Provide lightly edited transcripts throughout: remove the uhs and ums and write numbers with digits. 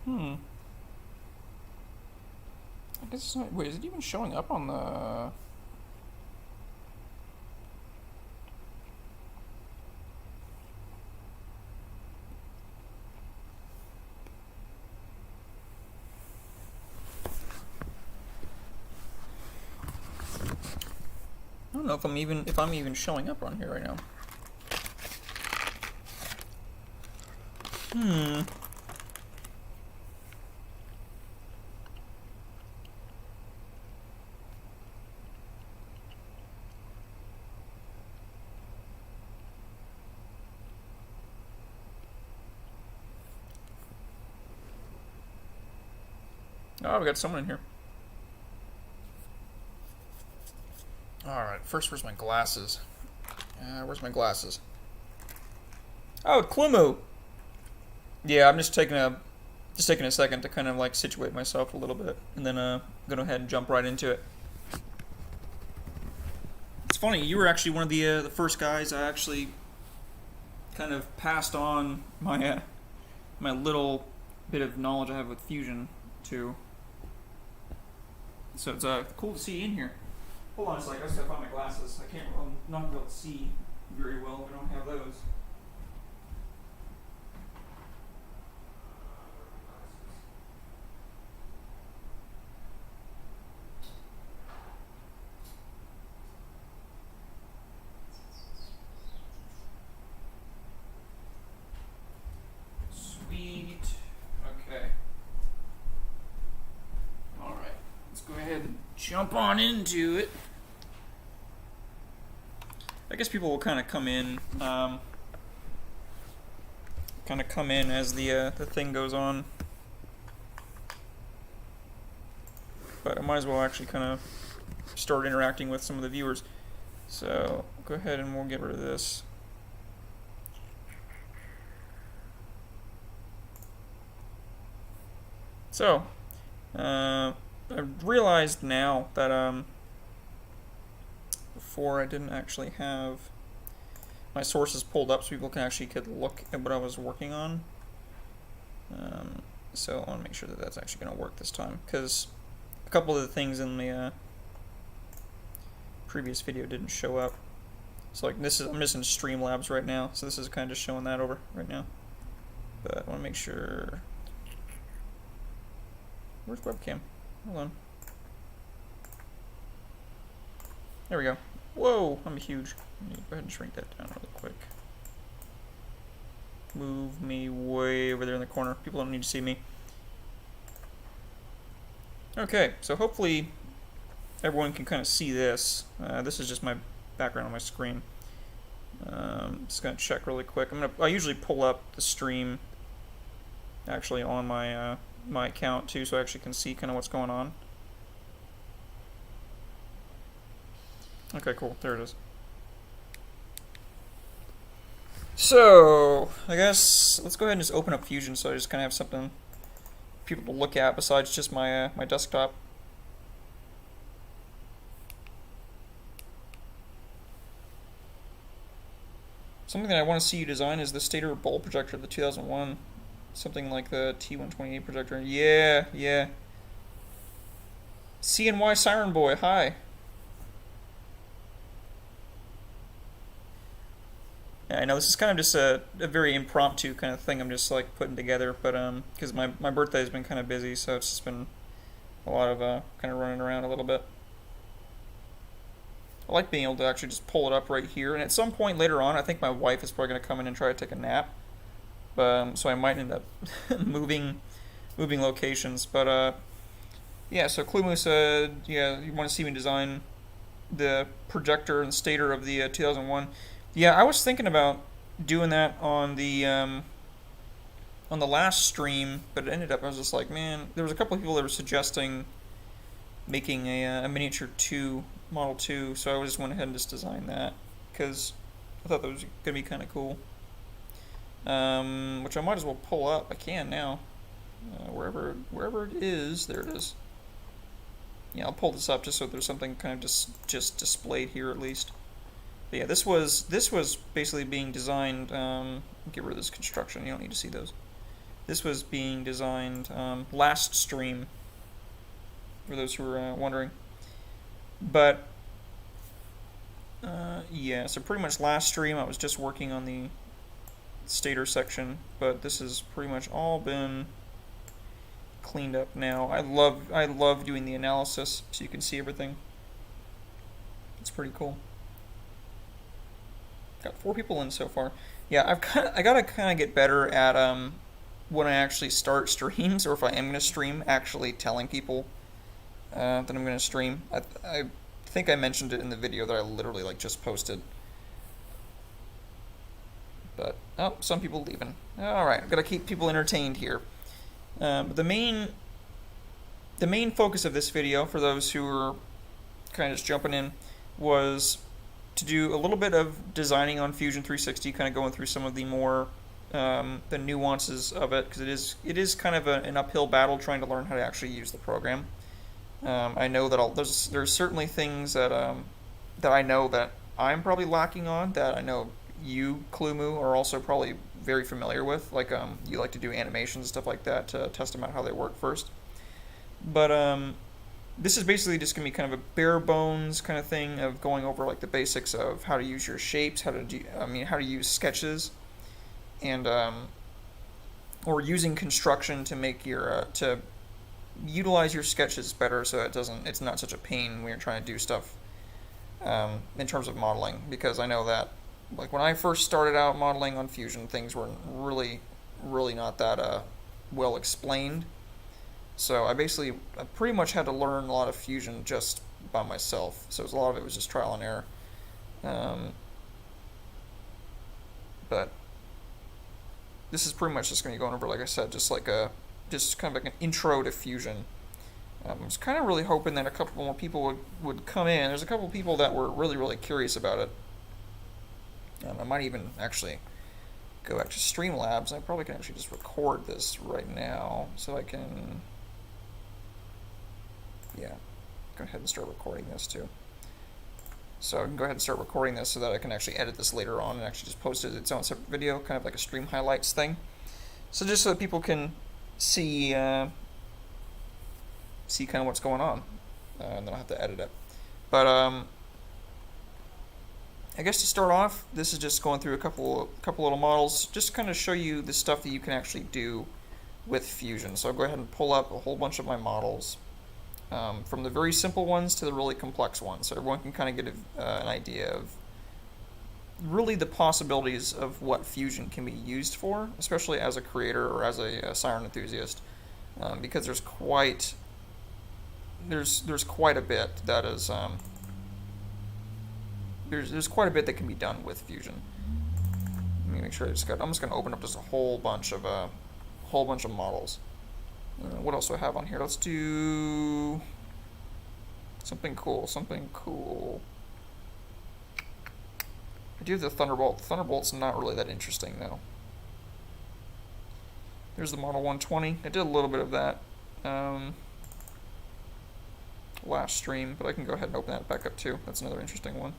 Hmm. I guess it's not, wait, is it even showing up on the... I don't know if I'm even showing up on here right now. Hmm. Oh, we got someone in here. Alright, first, where's my glasses? Where's my glasses? Oh, Klumu! Yeah, I'm just taking a second to kind of like situate myself a little bit, and then go ahead and jump right into it. It's funny, you were actually one of the first guys I actually kind of passed on my little bit of knowledge I have with Fusion to. So it's cool to see you in here. Hold on a second, I just gotta find my glasses. I'm not gonna be able to see very well if I don't have those. Sweet. Okay. Alright. Let's go ahead and jump on into it. I guess people will kind of come in, as the thing goes on. But I might as well actually kind of start interacting with some of the viewers. So go ahead and we'll get rid of this. So I realized now that before I didn't actually have my sources pulled up so people can actually could look at what I was working on. So I want to make sure that that's actually going to work this time, because a couple of the things in the previous video didn't show up. So like I'm just in Streamlabs right now, so this is kind of just showing that over right now. But I want to make sure. Where's webcam? Hold on. There we go. Whoa, I'm huge. Let me go ahead and shrink that down real quick. Move me way over there in the corner. People don't need to see me. Okay, so hopefully everyone can kind of see this. This is just my background on my screen. Just gonna check really quick. I usually pull up the stream actually on my my account too, so I actually can see kind of what's going on. Okay, cool. There it is. So I guess let's go ahead and just open up Fusion, so I just kind of have something for people to look at besides just my my desktop. Something that I want to see you design is the stator bulb projector, the 2001. Something like the T128 projector. Yeah, yeah. CNY Siren Boy, hi. Yeah, I know this is kind of just a very impromptu kind of thing I'm just like putting together, but because my birthday's been kind of busy, so it's just been a lot of kind of running around a little bit. I like being able to actually just pull it up right here, and at some point later on, I think my wife is probably going to come in and try to take a nap. So I might end up moving locations. But yeah, so Klumu said, yeah, you want to see me design the projector and stator of the 2001. Yeah, I was thinking about doing that on the last stream, but it ended up I was just like, man, there was a couple of people that were suggesting making a miniature 2 Model 2, so I just went ahead and just designed that because I thought that was gonna be kind of cool. Which I might as well pull up. I can now. Wherever it is, there it is. Yeah, I'll pull this up just so there's something kind of just displayed here at least. But yeah, this was basically being designed. Get rid of this construction. You don't need to see those. This was being designed last stream, for those who are wondering. But yeah, so pretty much last stream I was just working on the stator section, but this has pretty much all been cleaned up now. I love doing the analysis so you can see everything. It's pretty cool. Got 4 people in so far. Yeah, I gotta kind of get better at when I actually start streams, or if I am gonna stream, actually telling people that I'm gonna stream. I think I mentioned it in the video that I literally like just posted. But oh, some people leaving. All right, I've got to keep people entertained here. The main focus of this video, for those who are kind of just jumping in, was to do a little bit of designing on Fusion 360, kind of going through some of the more the nuances of it, because it is kind of an uphill battle trying to learn how to actually use the program. I know that there's certainly things that that I know that I'm probably lacking on, that I know you, Klumu, are also probably very familiar with. Like you like to do animations and stuff like that to test them out how they work first. But this is basically just gonna be kind of a bare bones kind of thing of going over like the basics of how to use your shapes, how to use sketches, and or using construction to make your to utilize your sketches better, so it's not such a pain when you're trying to do stuff in terms of modeling. Because I know that like when I first started out modeling on Fusion, things were really not that well explained. So I pretty much had to learn a lot of Fusion just by myself. So a lot of it was just trial and error. But this is pretty much just going to be going over, like I said, just kind of like an intro to Fusion. I was kind of really hoping that a couple more people would come in. There's a couple people that were really curious about it. I might even actually go back to Streamlabs. I probably can actually just record this right now, so I can, yeah, go ahead and start recording this too. So I can go ahead and start recording this so that I can actually edit this later on and actually just post it as its own separate video, kind of like a stream highlights thing. So just so that people can see kind of what's going on, and then I'll have to edit it. But I guess to start off, this is just going through a couple little models, just to kind of show you the stuff that you can actually do with Fusion. So I'll go ahead and pull up a whole bunch of my models, from the very simple ones to the really complex ones, so everyone can kind of get an idea of really the possibilities of what Fusion can be used for, especially as a creator or as a siren enthusiast, because there's quite a bit that is there's quite a bit that can be done with Fusion. Let me make sure I'm just going to open up just a whole bunch of models. What else do I have on here? Let's do something cool. I do have the Thunderbolt. The Thunderbolt's not really that interesting though. There's the Model 120. I did a little bit of that last stream, but I can go ahead and open that back up too. That's another interesting one.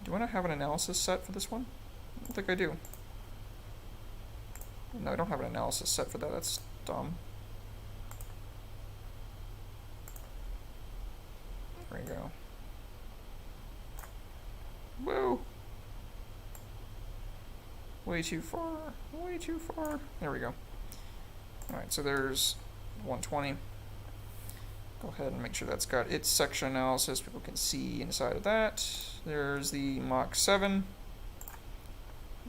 Do I not have an analysis set for this one? I don't think I do. No, I don't have an analysis set for that. That's dumb. There we go. Whoa! Way too far. Way too far. There we go. Alright, so there's 120. Go ahead and make sure that's got its section analysis. People can see inside of that. There's the Mach 7.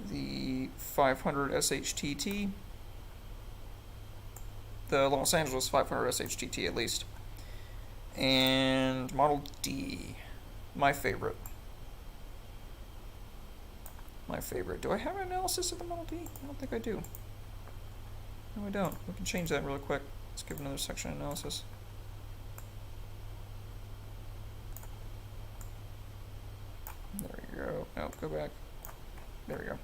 The 500 SHTT. The Los Angeles 500 SHTT at least. And Model D. My favorite. Do I have an analysis of the Model D? I don't think I do. No, I don't. We can change that real quick. Let's give another section analysis. There we go. Nope, go back. There we go.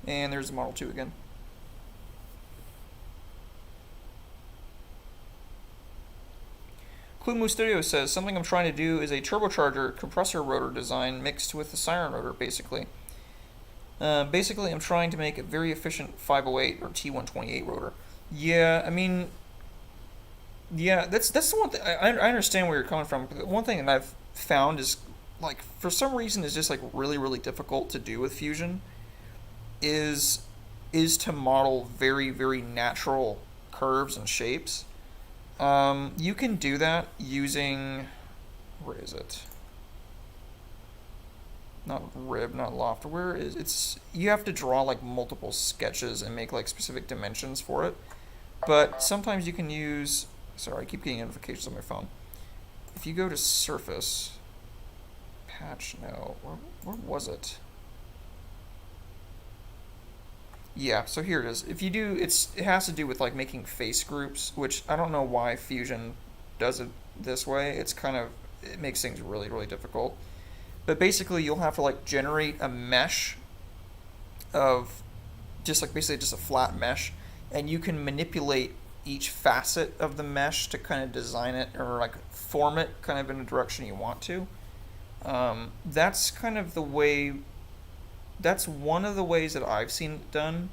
And there's the Model 2 again. Clumu Studio says, something I'm trying to do is a turbocharger compressor rotor design mixed with the siren rotor, basically. Basically, I'm trying to make a very efficient 508 or T128 rotor. Yeah, I mean, yeah, that's the one thing. I understand where you're coming from. One thing that I've found is, like, for some reason, is just like really, really difficult to do with Fusion. Is to model very, very natural curves and shapes. You can do that using, where is it? Not rib, not loft. Where is it's? You have to draw like multiple sketches and make like specific dimensions for it. But sometimes you can use. Sorry, I keep getting notifications on my phone. If you go to Surface, patch, no, where was it? Yeah, so here it is. If you do, it has to do with like making face groups, which I don't know why Fusion does it this way. It makes things really, really difficult. But basically, you'll have to like generate a mesh of basically just a flat mesh, and you can manipulate each facet of the mesh to kind of design it or like form it kind of in the direction you want to. That's kind of the way. That's one of the ways that I've seen it done,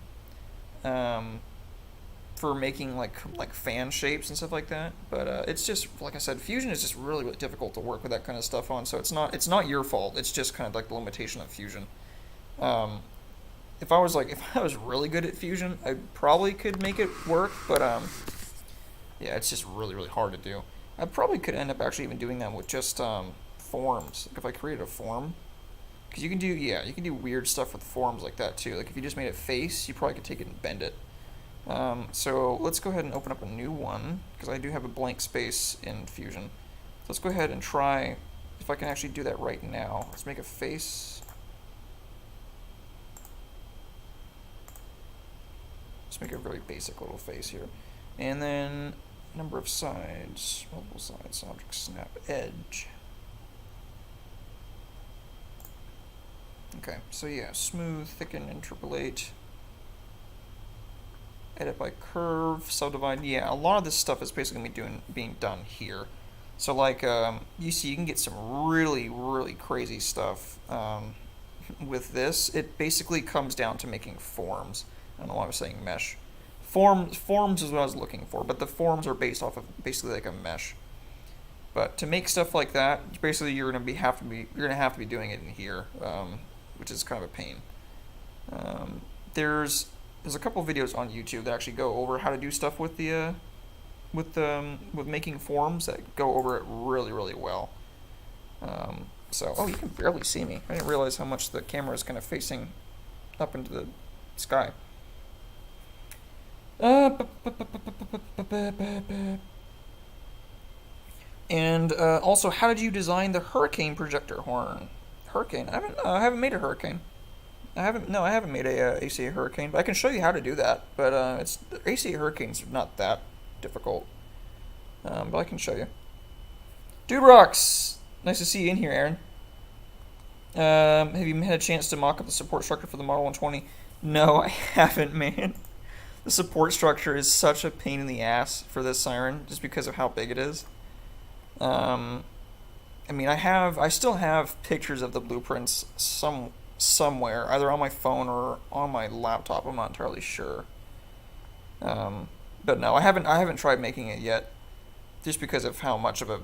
for making like fan shapes and stuff like that. But it's just like I said, Fusion is just really, really difficult to work with that kind of stuff on. So it's not your fault. It's just kind of like the limitation of Fusion. If I was really good at Fusion, I probably could make it work. But yeah, it's just really, really hard to do. I probably could end up actually even doing that with just forms. Like if I created a form. Because you can do weird stuff with forms like that too. Like if you just made it face, you probably could take it and bend it. So let's go ahead and open up a new one, because I do have a blank space in Fusion. So let's go ahead and try if I can actually do that right now. Let's make a face. Let's make a very basic little face here. And then number of sides, multiple sides, object snap edge. Okay, so yeah, smooth, thicken, interpolate, edit by curve, subdivide. Yeah, a lot of this stuff is basically going to be being done here. So like, you see, you can get some really, really crazy stuff with this. It basically comes down to making forms. I don't know why I was saying mesh. Forms is what I was looking for, but the forms are based off of basically like a mesh. But to make stuff like that, basically you're gonna have to be doing it in here, which is kind of a pain. There's a couple videos on YouTube that actually go over how to do stuff with the with making forms that go over it really, really well. So you can barely see me. I didn't realize how much the camera is kind of facing up into the sky. And also, how did you design the hurricane projector horn? Hurricane? I haven't made a hurricane. I haven't made a ACA hurricane, but I can show you how to do that. But ACA hurricanes are not that difficult. But I can show you. Dude Rocks! Nice to see you in here, Aaron. Have you had a chance to mock up the support structure for the Model 120? No, I haven't, man. The support structure is such a pain in the ass for this siren, just because of how big it is. I mean, I still have pictures of the blueprints somewhere, either on my phone or on my laptop. I'm not entirely sure. But no, I haven't tried making it yet, just because of how much of a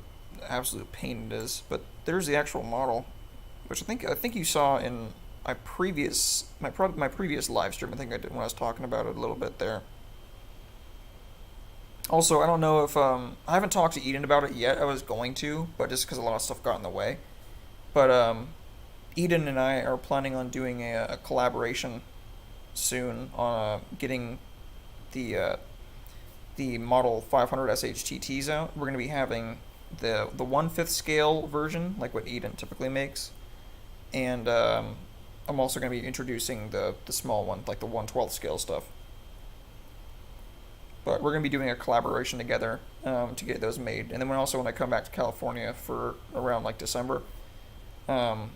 absolute pain it is. But there's the actual model, which I think you saw in my previous live stream. I think I did when I was talking about it a little bit there. Also, I don't know if I haven't talked to Eden about it yet. I was going to, but just because a lot of stuff got in the way. But Eden and I are planning on doing a collaboration soon on getting the Model 500 SHTTs out. We're going to be having the 1/5 scale version, like what Eden typically makes, and I'm also going to be introducing the small one, like the 1/12 scale stuff. But we're going to be doing a collaboration together to get those made. And then when I come back to California for around like December, we're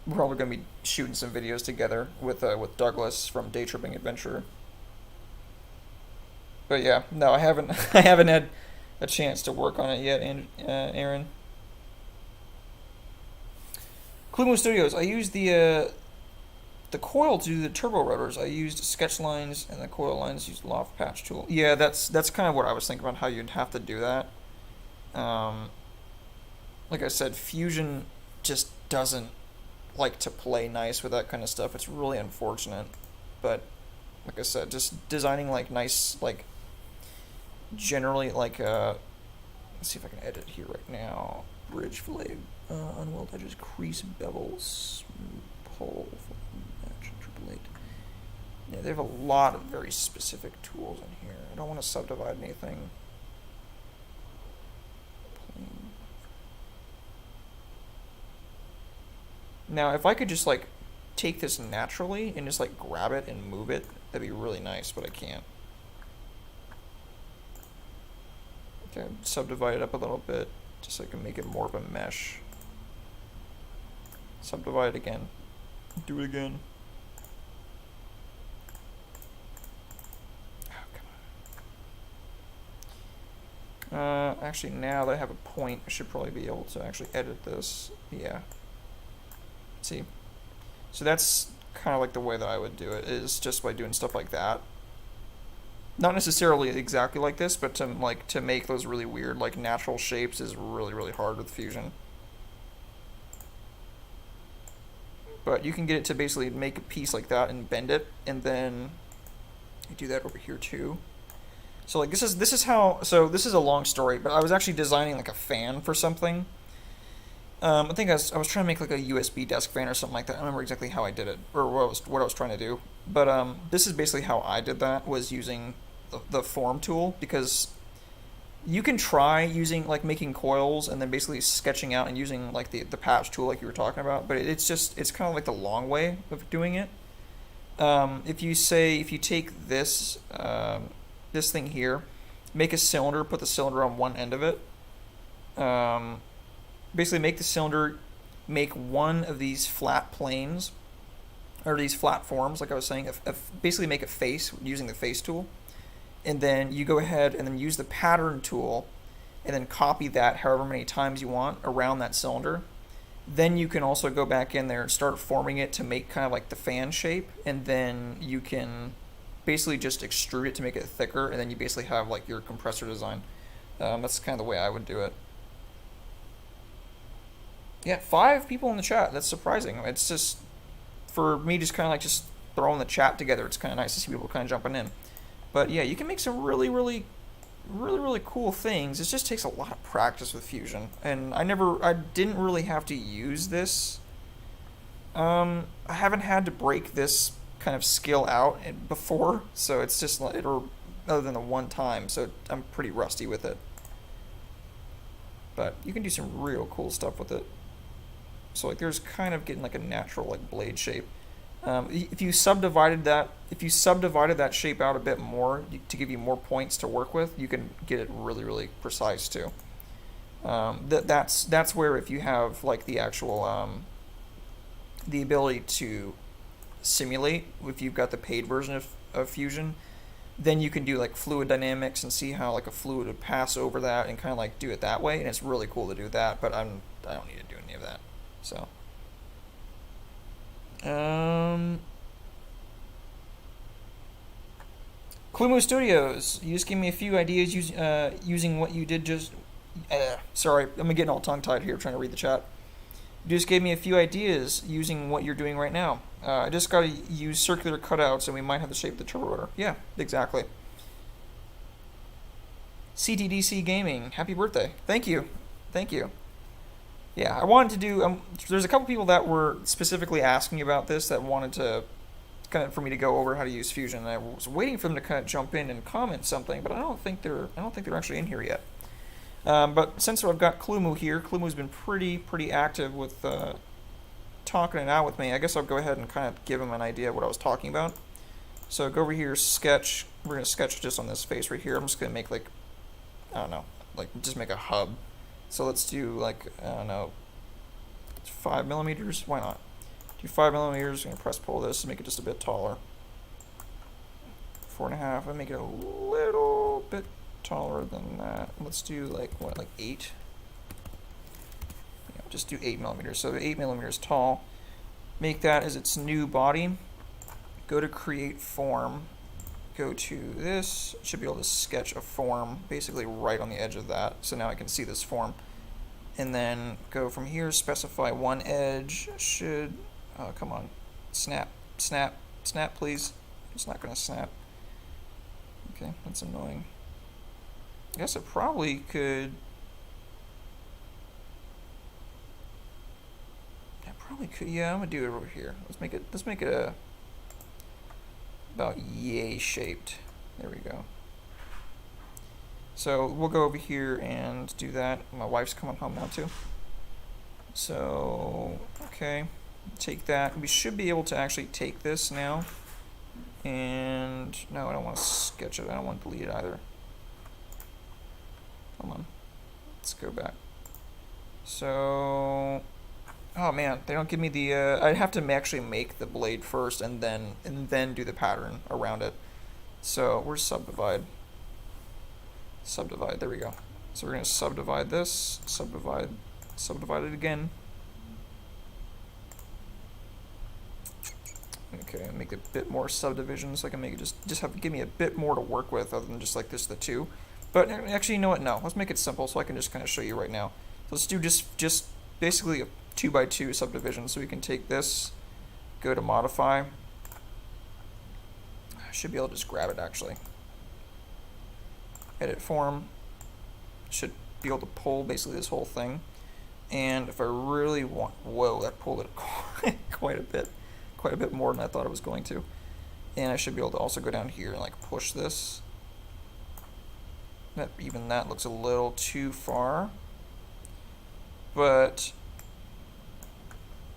probably going to be shooting some videos together with Douglas from Day Tripping Adventure. But yeah, no, I haven't had a chance to work on it yet, and Aaron. Clumo Studios. I used the coil to do the turbo rotors. I used sketch lines, and the coil lines used loft patch tool. Yeah, that's kind of what I was thinking about how you'd have to do that. Like I said, Fusion just doesn't like to play nice with that kind of stuff. It's really unfortunate, but like I said, just designing like nice, like generally like let's see if I can edit here right now. Bridge fillet, unweld edges, crease bevels, pull, match, triple eight. Yeah, they have a lot of very specific tools in here. I don't want to subdivide anything. Now, if I could just like take this naturally and just like grab it and move it, that'd be really nice, but I can't. Okay, subdivide it up a little bit just so I can make it more of a mesh. Subdivide again. Do it again. Oh, come on. Actually, now that I have a point, I should probably be able to actually edit this. Yeah. See? So that's kind of like the way that I would do it, is just by doing stuff like that. Not necessarily exactly like this, but to make those really weird like natural shapes is really, really hard with Fusion. But you can get it to basically make a piece like that and bend it, and then you do that over here too. So like this is how, so this is a long story, but I was actually designing like a fan for something. I think I was trying to make like a USB desk fan or something like that. I don't remember exactly how I did it or what I was trying to do. But this is basically how I did that, was using the form tool, because you can try using like making coils and then basically sketching out and using like the patch tool like you were talking about, but it's kind of like the long way of doing it. If you take this this thing here, make a cylinder, put the cylinder on one end of it. Basically make the cylinder, make one of these flat planes, or these flat forms, like I was saying, basically make a face using the face tool. And then you go ahead and then use the pattern tool and then copy that however many times you want around that cylinder. Then you can also go back in there and start forming it to make kind of like the fan shape, and then you can basically just extrude it to make it thicker, and then you basically have like your compressor design. That's kind of the way I would do it. Yeah, 5 people in the chat. That's surprising. It's just, for me, just kind of like just throwing the chat together. It's kind of nice to see people kind of jumping in. But yeah, you can make some really, really, really, really cool things. It just takes a lot of practice with Fusion. And I didn't really have to use this. I haven't had to break this kind of skill out before. So it's just, or other than the one time. So I'm pretty rusty with it. But you can do some real cool stuff with it. So like there's kind of getting like a natural like blade shape. If you subdivided that shape out a bit more to give you more points to work with, you can get it really, really precise too. That's where, if you have like the actual the ability to simulate, if you've got the paid version of Fusion, then you can do like fluid dynamics and see how like a fluid would pass over that and kind of like do it that way, and it's really cool to do that. But I don't need to do any of that. So. Clumo Studios, you just gave me a few ideas using what you did just. Sorry, I'm getting all tongue-tied here trying to read the chat. You just gave me a few ideas using what you're doing right now. I just got to use circular cutouts, and we might have the shape of the turbo rotor. Yeah, exactly. CTDC Gaming, happy birthday! Thank you, thank you. Yeah, I wanted to do. There's a couple people that were specifically asking about this, that wanted to kind of for me to go over how to use Fusion. And I was waiting for them to kind of jump in and comment something, but I don't think they're actually in here yet. But since I've got Clumo here, Clumo's been pretty active with talking it out with me. I guess I'll go ahead and kind of give him an idea of what I was talking about. So go over here, sketch. We're gonna sketch just on this face right here. I'm just gonna make like, I don't know, like just make a hub. So let's do like, I don't know, 5 millimeters. Why not? Do 5 millimeters. I'm gonna press pull this and make it just a bit taller. 4.5. I make it a little bit taller than that. Let's do like what, like 8? Yeah, just do 8 millimeters. So 8 millimeters tall. Make that as its new body. Go to create form. Go to this. Should be able to sketch a form basically right on the edge of that. So now I can see this form. And then go from here, specify one edge. Should, oh, come on. Snap, snap, snap, please. It's not going to snap. Okay, that's annoying. I guess it probably could. I probably could. Yeah, I'm gonna do it over here. Let's make it a about yay shaped. There we go. So we'll go over here and do that. My wife's coming home now too. So okay, take that. We should be able to actually take this now. And no, I don't want to sketch it. I don't want to delete it either. Hold on. Let's go back. So, oh man, they don't give me the. I'd have to actually make the blade first, and then do the pattern around it. So where's subdivide? Subdivide. There we go. So we're gonna subdivide this. Subdivide it again. Okay, make it a bit more subdivisions so I can make it just have give me a bit more to work with other than just like this, the 2. But actually, you know what? No, let's make it simple so I can just kind of show you right now. So let's do just basically a 2x2 subdivision. So we can take this, go to modify. I should be able to just grab it actually. Edit form. Should be able to pull basically this whole thing. And if I really want, whoa, that pulled it quite a bit more than I thought it was going to. And I should be able to also go down here and like push this. Even that looks a little too far. But,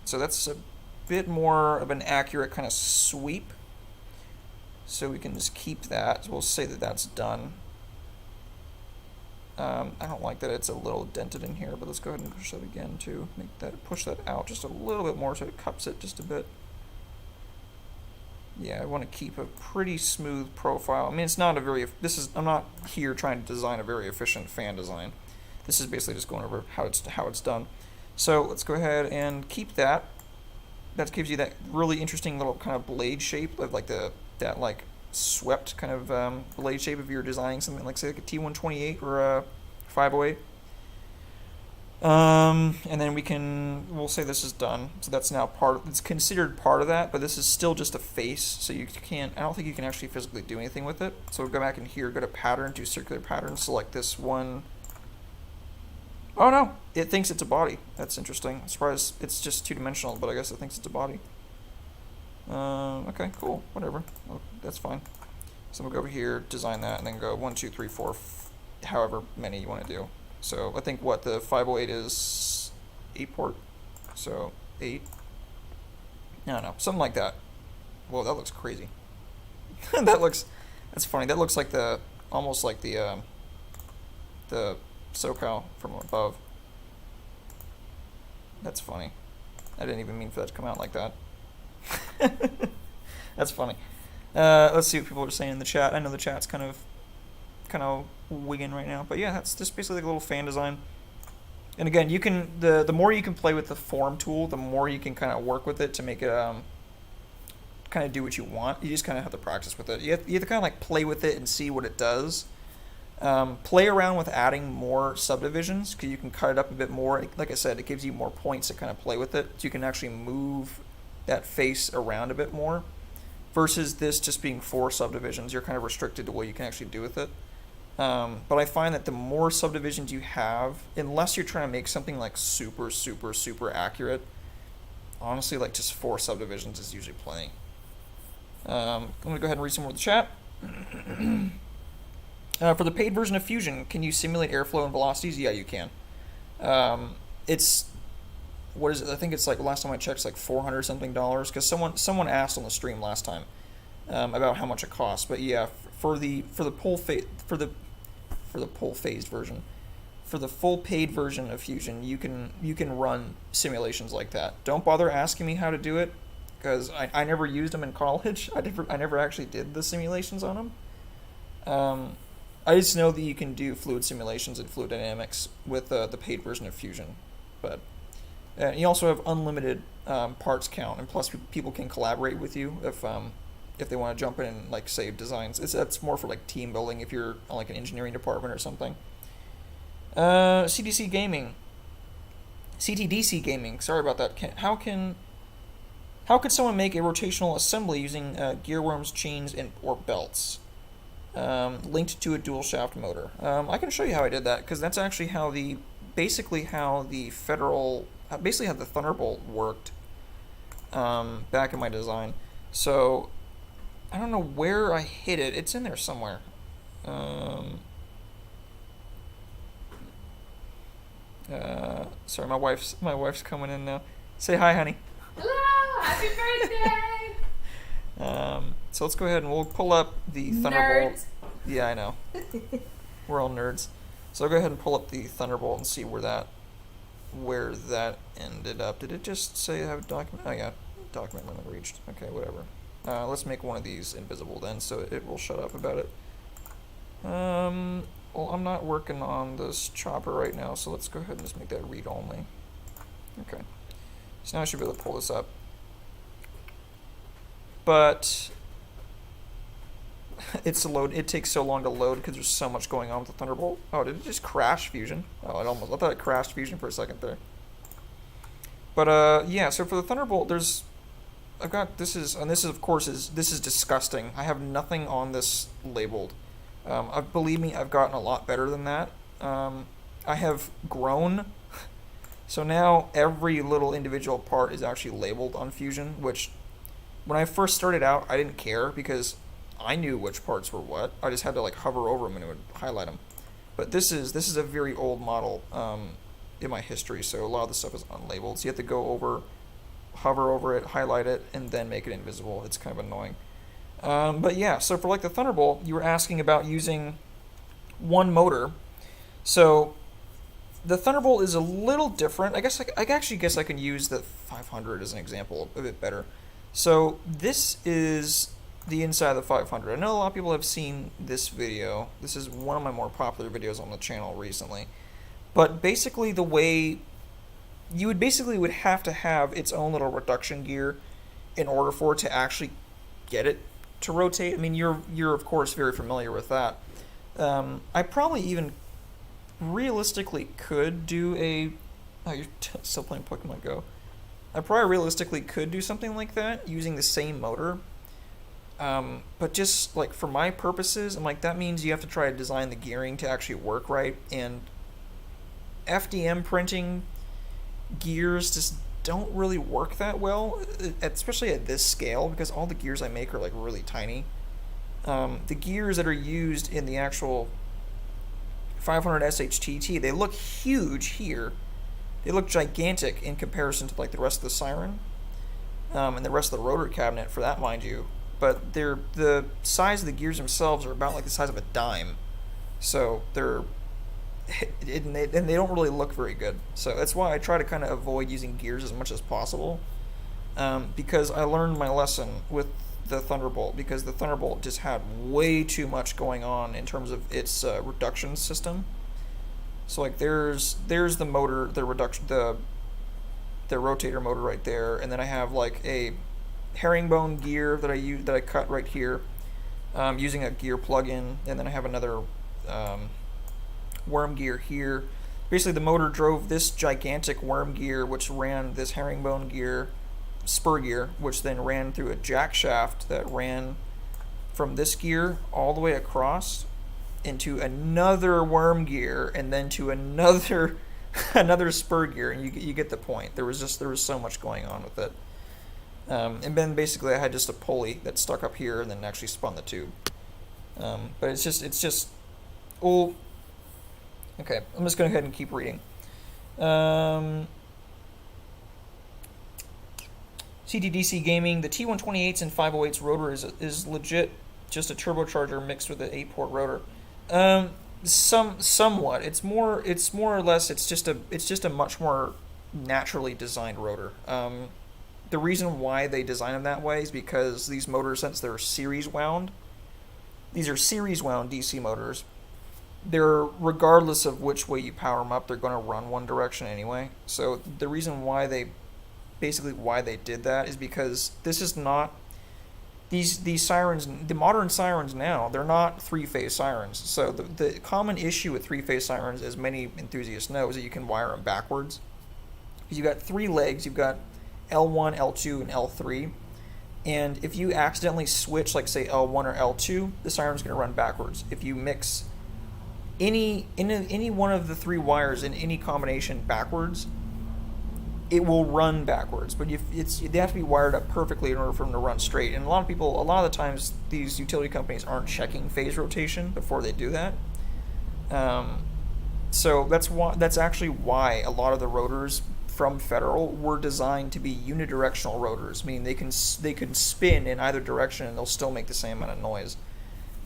so that's a bit more of an accurate kind of sweep. So we can just keep that. So we'll say that that's done. I don't like that it's a little dented in here, but let's go ahead and push that again too. Push that out just a little bit more so it cups it just a bit. Yeah, I want to keep a pretty smooth profile. I mean, it's not a very, I'm not here trying to design a very efficient fan design. This is basically just going over how it's done. So let's go ahead and keep that. That gives you that really interesting little kind of blade shape of like that like swept kind of blade shape if you're designing something like say like a T128 or a 508. And then we'll say this is done. So that's now it's considered part of that, but this is still just a face. So I don't think you can actually physically do anything with it. So we'll go back in here, go to pattern, do circular pattern, select this one. Oh no, it thinks it's a body. That's interesting. I'm surprised it's just 2-dimensional, but I guess it thinks it's a body. Okay, cool, whatever. Well, that's fine. So we'll go over here, design that, and then go 1, 2, 3, 4, however many you want to do. So I think what the 508 is 8 port. So 8. No, something like that. Whoa, that looks crazy. That's funny. That looks like almost like the SoCal from above. That's funny. I didn't even mean for that to come out like that. That's funny. Let's see what people are saying in the chat. I know the chat's kind of wigging right now, but yeah, that's just basically like a little fan design. And again, you can the more you can play with the form tool, the more you can kind of work with it to make it kind of do what you want. You just kind of have to practice with it. You have to kind of like play with it and see what it does. Play around with adding more subdivisions because you can cut it up a bit more. Like I said, it gives you more points to kind of play with it, so you can actually move that face around a bit more. Versus this just being 4 subdivisions, you're kind of restricted to what you can actually do with it. But I find that the more subdivisions you have, unless you're trying to make something like super, super, super accurate, honestly, like just 4 subdivisions is usually plenty. I'm going to go ahead and read some more of the chat. For the paid version of Fusion, can you simulate airflow and velocities? Yeah, you can. What is it? I think it's like last time I checked, it's like $400 something because someone asked on the stream last time about how much it costs. But yeah, for the full phased version, for the full paid version of Fusion, you can run simulations like that. Don't bother asking me how to do it because I never used them in college. I never actually did the simulations on them. I just know that you can do fluid simulations and fluid dynamics with the paid version of Fusion, but you also have unlimited parts count, and plus people can collaborate with you if they want to jump in and like save designs. That's more for like team building if you're on like an engineering department or something. CDC Gaming, CTDC Gaming. Sorry about that. How could someone make a rotational assembly using gear worms, chains, and or belts? Linked to a dual shaft motor. I can show you how I did that because that's actually basically how the Thunderbolt worked back in my design. So I don't know where I hid it. It's in there somewhere. Sorry, my wife's coming in now. Say hi, honey. Hello, happy birthday! So let's go ahead and we'll pull up the Thunderbolt. Nerds. Yeah, I know. We're all nerds. So I'll go ahead and pull up the Thunderbolt and see where that ended up. Did it just say I have a document? Oh yeah, document limit reached. Okay, whatever. Let's make one of these invisible then, so it will shut up about it. Well, I'm not working on this chopper right now, so let's go ahead and just make that read only. Okay. So now I should be able to pull this up. But it takes so long to load because there's so much going on with the Thunderbolt. Oh, did it just crash Fusion? Oh, I thought it crashed Fusion for a second there. But yeah, so for the Thunderbolt, this is disgusting. I have nothing on this labeled. Believe me, I've gotten a lot better than that. I have grown. So now every little individual part is actually labeled on Fusion, which when I first started out, I didn't care because I knew which parts were what. I just had to like hover over them and it would highlight them. But this is a very old model in my history, so a lot of the stuff is unlabeled. So you have to go over, hover over it, highlight it, and then make it invisible. It's kind of annoying. But yeah, so for like the Thunderbolt, you were asking about using one motor. So the Thunderbolt is a little different. I actually guess I can use the 500 as an example a bit better. So this is the inside of the 500. I know a lot of people have seen this video. This is one of my more popular videos on the channel recently. But basically the way you would have to have its own little reduction gear in order for it to actually get it to rotate. I mean, you're of course very familiar with that. I probably even realistically could do a... Oh, you're still playing Pokemon Go. I probably realistically could do something like that using the same motor. But just like for my purposes, I'm like, that means you have to try to design the gearing to actually work right. And FDM printing gears just don't really work that well, especially at this scale, because all the gears I make are like really tiny. The gears that are used in the actual 500 SHTT, they look huge here. They look gigantic in comparison to like the rest of the siren, and the rest of the rotor cabinet, for that, mind you. But the size of the gears themselves are about like the size of a dime, so and they don't really look very good. So that's why I try to kind of avoid using gears as much as possible, because I learned my lesson with the Thunderbolt, because the Thunderbolt just had way too much going on in terms of its reduction system. So like there's the motor, the rotator motor right there, and then I have like a herringbone gear that I cut right here, using a gear plug-in, and then I have another worm gear here. Basically, the motor drove this gigantic worm gear, which ran this herringbone gear, spur gear, which then ran through a jack shaft that ran from this gear all the way across into another worm gear, and then to another spur gear, and you get the point. There was so much going on with it. And then basically I had just a pulley that stuck up here and then actually spun the tube. But it's just oh, okay, I'm just going to go ahead and keep reading. CTDC Gaming, the T128s and 508s rotor is legit just a turbocharger mixed with an 8-port rotor. Somewhat. It's more or less it's just a much more naturally designed rotor. The reason why they design them that way is because these motors, since they're series wound, these are series wound DC motors. they're, regardless of which way you power them up, they're going to run one direction anyway. So the reason why they did that is because this is not these sirens, the modern sirens now, they're not three-phase sirens. So the common issue with three-phase sirens, as many enthusiasts know, is that you can wire them backwards. Because you've got three legs, you've got L1, L2, and L3. And if you accidentally switch, like say L1 or L2, the siren's going to run backwards. If you mix any one of the three wires in any combination backwards, it will run backwards. But they have to be wired up perfectly in order for them to run straight. And a lot of the times, these utility companies aren't checking phase rotation before they do that. So that's actually why a lot of the rotors from Federal were designed to be unidirectional rotors, meaning they can spin in either direction and they'll still make the same amount of noise.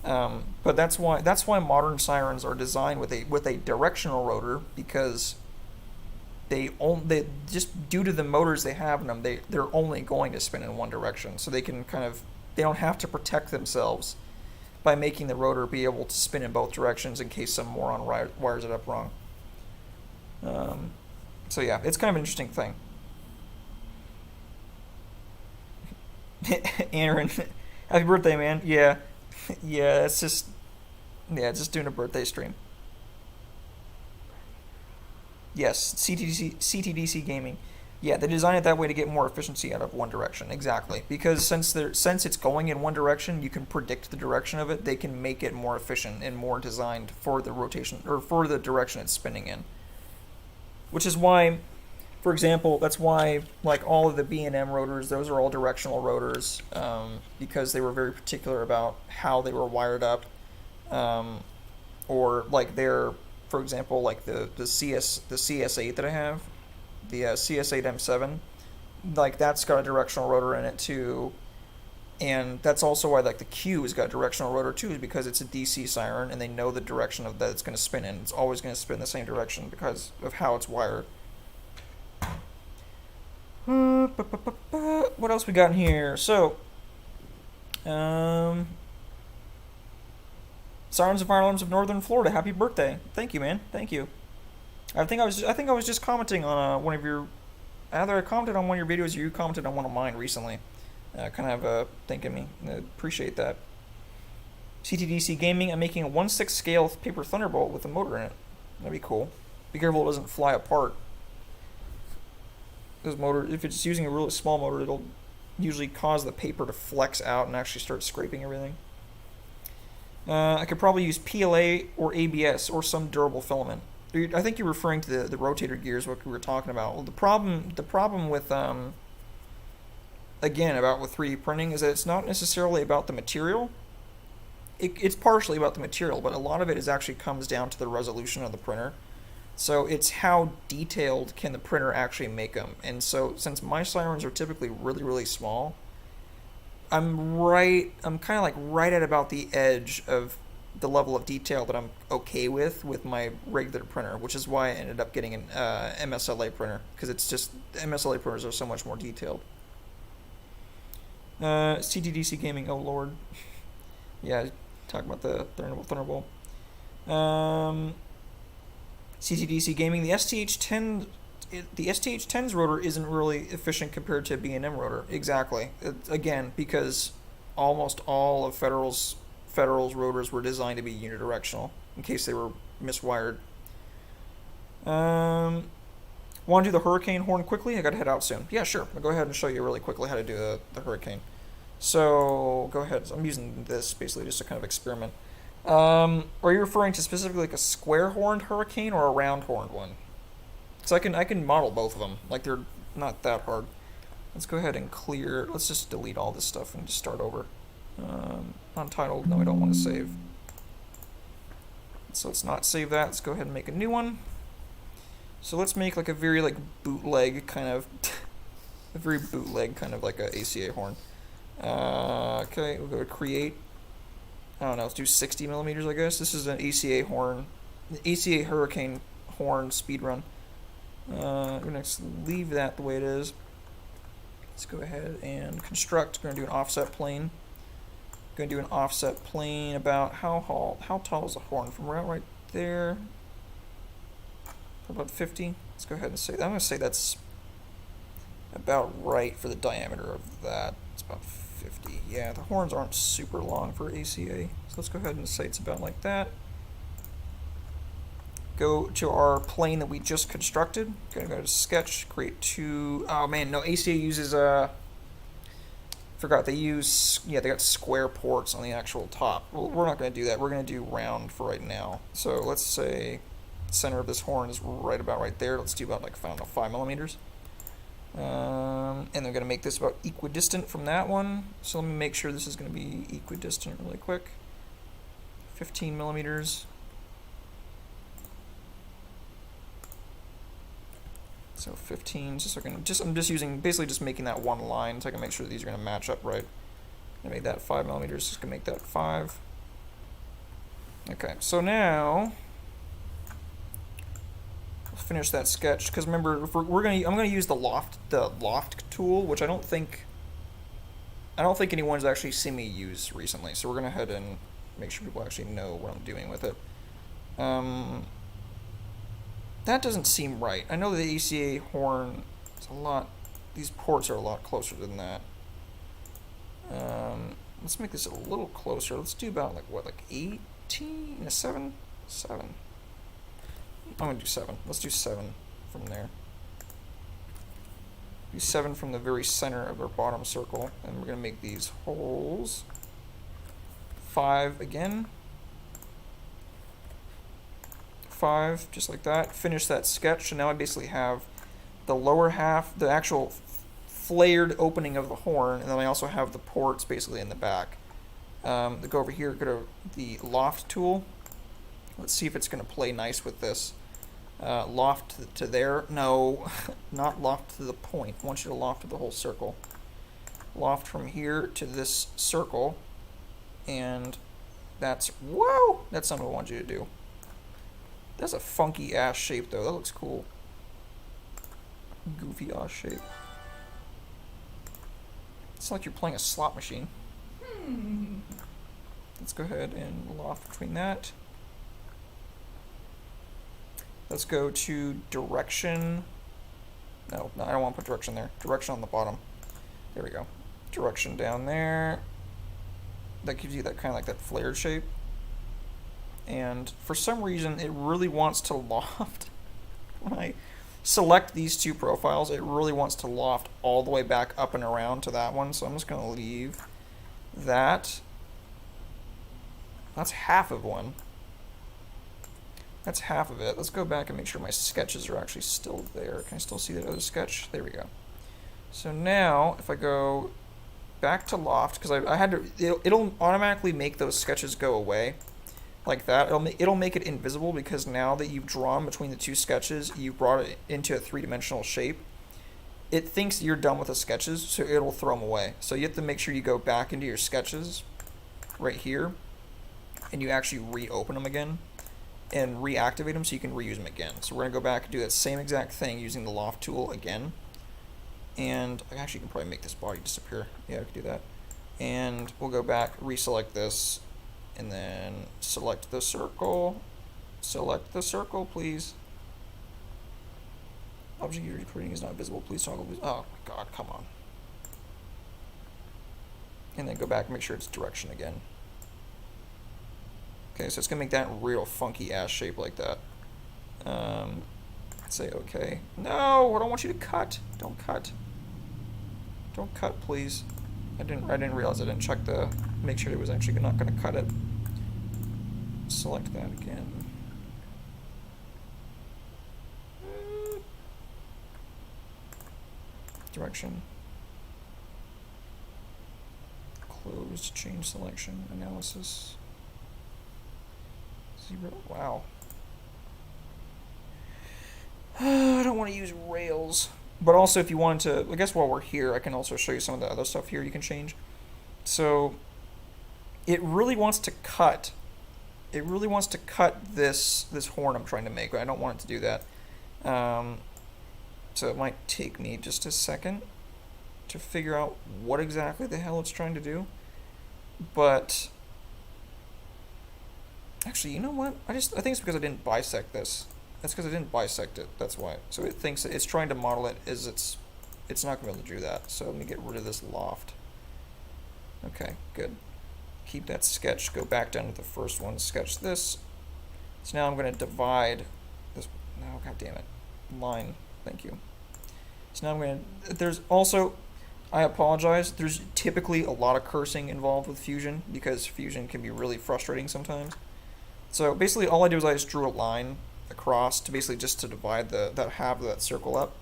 But that's why modern sirens are designed with a directional rotor, because they just, due to the motors they have in them, they're only going to spin in one direction, so they don't have to protect themselves by making the rotor be able to spin in both directions in case some moron wires it up wrong. So yeah, it's kind of an interesting thing. Aaron, happy birthday, man. Yeah, it's just doing a birthday stream. Yes, CTDC gaming. Yeah, they design it that way to get more efficiency out of one direction. Exactly. Because since it's going in one direction, you can predict the direction of it. They can make it more efficient and more designed for the rotation, or for the direction it's spinning in. Which is why, for example, that's why like all of the B&M rotors, those are all directional rotors, because they were very particular about how they were wired up, or like for example, like the CS8 that I have, the CS8M7, like that's got a directional rotor in it too, and that's also why like the Q has got a directional rotor too, is because it's a DC siren and they know the direction of that it's going to spin in. It's always going to spin the same direction because of how it's wired. What else we got in here? So, Sirens and Fire Alarms of Northern Florida. Happy birthday! Thank you, man. Thank you. I think I was just commenting on one of your. Either I commented on one of your videos or you commented on one of mine recently. Kind of thanking me. I appreciate that. CTDC Gaming. I'm making a 1/6 scale paper thunderbolt with a motor in it. That'd be cool. Be careful it doesn't fly apart. This motor, if it's using a really small motor, it'll usually cause the paper to flex out and actually start scraping everything. I could probably use PLA or ABS or some durable filament. I think you're referring to the rotator gears, what we were talking about. Well, the problem with again about with 3D printing is that it's not necessarily about the material. It's partially about the material, but a lot of it actually comes down to the resolution of the printer. So it's how detailed can the printer actually make them. And so since my sirens are typically really, really small, I'm kind of like right at about the edge of the level of detail that I'm okay with my regular printer, which is why I ended up getting an MSLA printer, because it's just, MSLA printers are so much more detailed. CTDC Gaming, oh lord. Yeah, talk about the Thunderbolt. CTDC Gaming, the STH10's rotor isn't really efficient compared to a B&M rotor. Exactly. Again, because almost all of Federal's rotors were designed to be unidirectional in case they were miswired. Want to do the hurricane horn quickly? I gotta head out soon. Yeah, sure. I'll go ahead and show you really quickly how to do the hurricane. So go ahead. I'm using this basically just to kind of experiment. Are you referring to specifically like a square-horned hurricane or a round-horned one? So I can model both of them. Like, they're not that hard. Let's go ahead and clear. Let's just delete all this stuff and just start over. Untitled. No, I don't want to save. So let's not save that. Let's go ahead and make a new one. So let's make like a very like bootleg kind of a very bootleg kind of like a ACA horn. Okay, we'll go to create. I don't know, let's do 60 millimeters, I guess. This is an ACA horn, ACA hurricane horn speed run. We're going to leave that the way it is. Let's go ahead and construct. We're going to do an offset plane. Going to do an offset plane about how tall is the horn? From right there. About 50. Let's go ahead and say that. I'm going to say that's about right for the diameter of that. It's about 50. Yeah, the horns aren't super long for ACA. So let's go ahead and say it's about like that. Go to our plane that we just constructed. Gonna go to sketch, create two. Oh man, no, ACA uses forgot they use, yeah, they got square ports on the actual top. Well, we're not gonna do that. We're gonna do round for right now. So let's say center of this horn is right about right there. Let's do about like, I don't know, 5 millimeters. And they're gonna make this about equidistant from that one. So let me make sure this is gonna be equidistant really quick. 15 millimeters. So 15, so I'm just using, basically just making that one line so I can make sure these are going to match up right. I made that 5 millimeters, just going to make that 5. Okay, so now, we'll finish that sketch, because remember, if I'm going to use the loft tool, which I don't think anyone's actually seen me use recently, so we're going to head and make sure people actually know what I'm doing with it. That doesn't seem right. I know the ACA horn is a lot, these ports are a lot closer than that. Let's make this a little closer. Let's do about like, what, like 18? A 7? 7. I'm going to do 7. Let's do 7 from there. Do 7 from the very center of our bottom circle. And we're going to make these holes 5 again. 5, just like that. Finish that sketch, and now I basically have the lower half, the actual flared opening of the horn, and then I also have the ports basically in the back. Go over here, go to the loft tool. Let's see if it's going to play nice with this. Loft to there. No, not loft to the point. I want you to loft to the whole circle. Loft from here to this circle, and that's, whoa! That's not what I want you to do. That's a funky ass shape though. That looks cool. Goofy ass shape. It's like you're playing a slot machine. Let's go ahead and loft between that. Let's go to direction. No, I don't want to put direction there. Direction on the bottom. There we go. Direction down there. That gives you that kind of like that flared shape. And for some reason, it really wants to loft. When I select these two profiles, it really wants to loft all the way back up and around to that one. So I'm just going to leave that. That's half of one. That's half of it. Let's go back and make sure my sketches are actually still there. Can I still see that other sketch? There we go. So now, if I go back to loft, because I had to, it'll automatically make those sketches go away. Like that, it'll make it invisible because now that you've drawn between the two sketches, you've brought it into a 3-dimensional shape. It thinks you're done with the sketches, so it'll throw them away. So you have to make sure you go back into your sketches right here, and you actually reopen them again and reactivate them so you can reuse them again. So we're gonna go back and do that same exact thing using the loft tool again. And I actually can probably make this body disappear. Yeah, I can do that. And we'll go back, reselect this. And then select the circle. Select the circle, please. Object you're recording is not visible. Please toggle. Oh, God, come on. And then go back and make sure it's direction again. Okay, so it's going to make that real funky ass shape like that. Say okay. No, I don't want you to cut. Don't cut. Don't cut, please. I didn't realize I didn't check the, make sure it was actually not going to cut it. Select that again. Direction. Close, change selection, analysis. 0, wow. I don't want to use rails. But also if you wanted to, I guess while we're here, I can also show you some of the other stuff here you can change. So it really wants to cut. It really wants to cut this horn I'm trying to make, but I don't want it to do that. So it might take me just a second to figure out what exactly the hell it's trying to do. But Actually, you know what? I think it's because I didn't bisect this. That's because I didn't bisect it. That's why. So it thinks it's trying to model it as it's not going to be able to do that. So let me get rid of this loft. Okay, good. Keep that sketch. Go back down to the first one. Sketch this. So now I'm going to divide this. No, god damn it. Line. Thank you. So now I'm going to. There's also. I apologize. There's typically a lot of cursing involved with Fusion because Fusion can be really frustrating sometimes. So basically, all I did was I just drew a line across to basically just to divide that half of that circle up.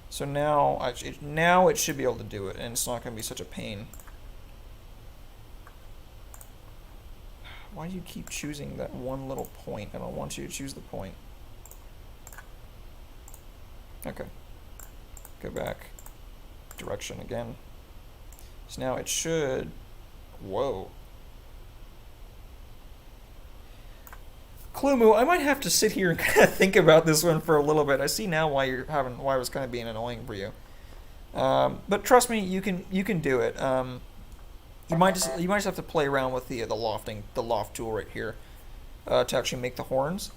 So now now it should be able to do it, and it's not going to be such a pain. Why do you keep choosing that one little point? I don't want you to choose the point. Okay. Go back. Direction again. So now it should. Whoa. Clumu, I might have to sit here and kind of think about this one for a little bit. I see now why why I was kind of being annoying for you. But trust me, you can do it. You might just have to play around with the loft tool right here to actually make the horns.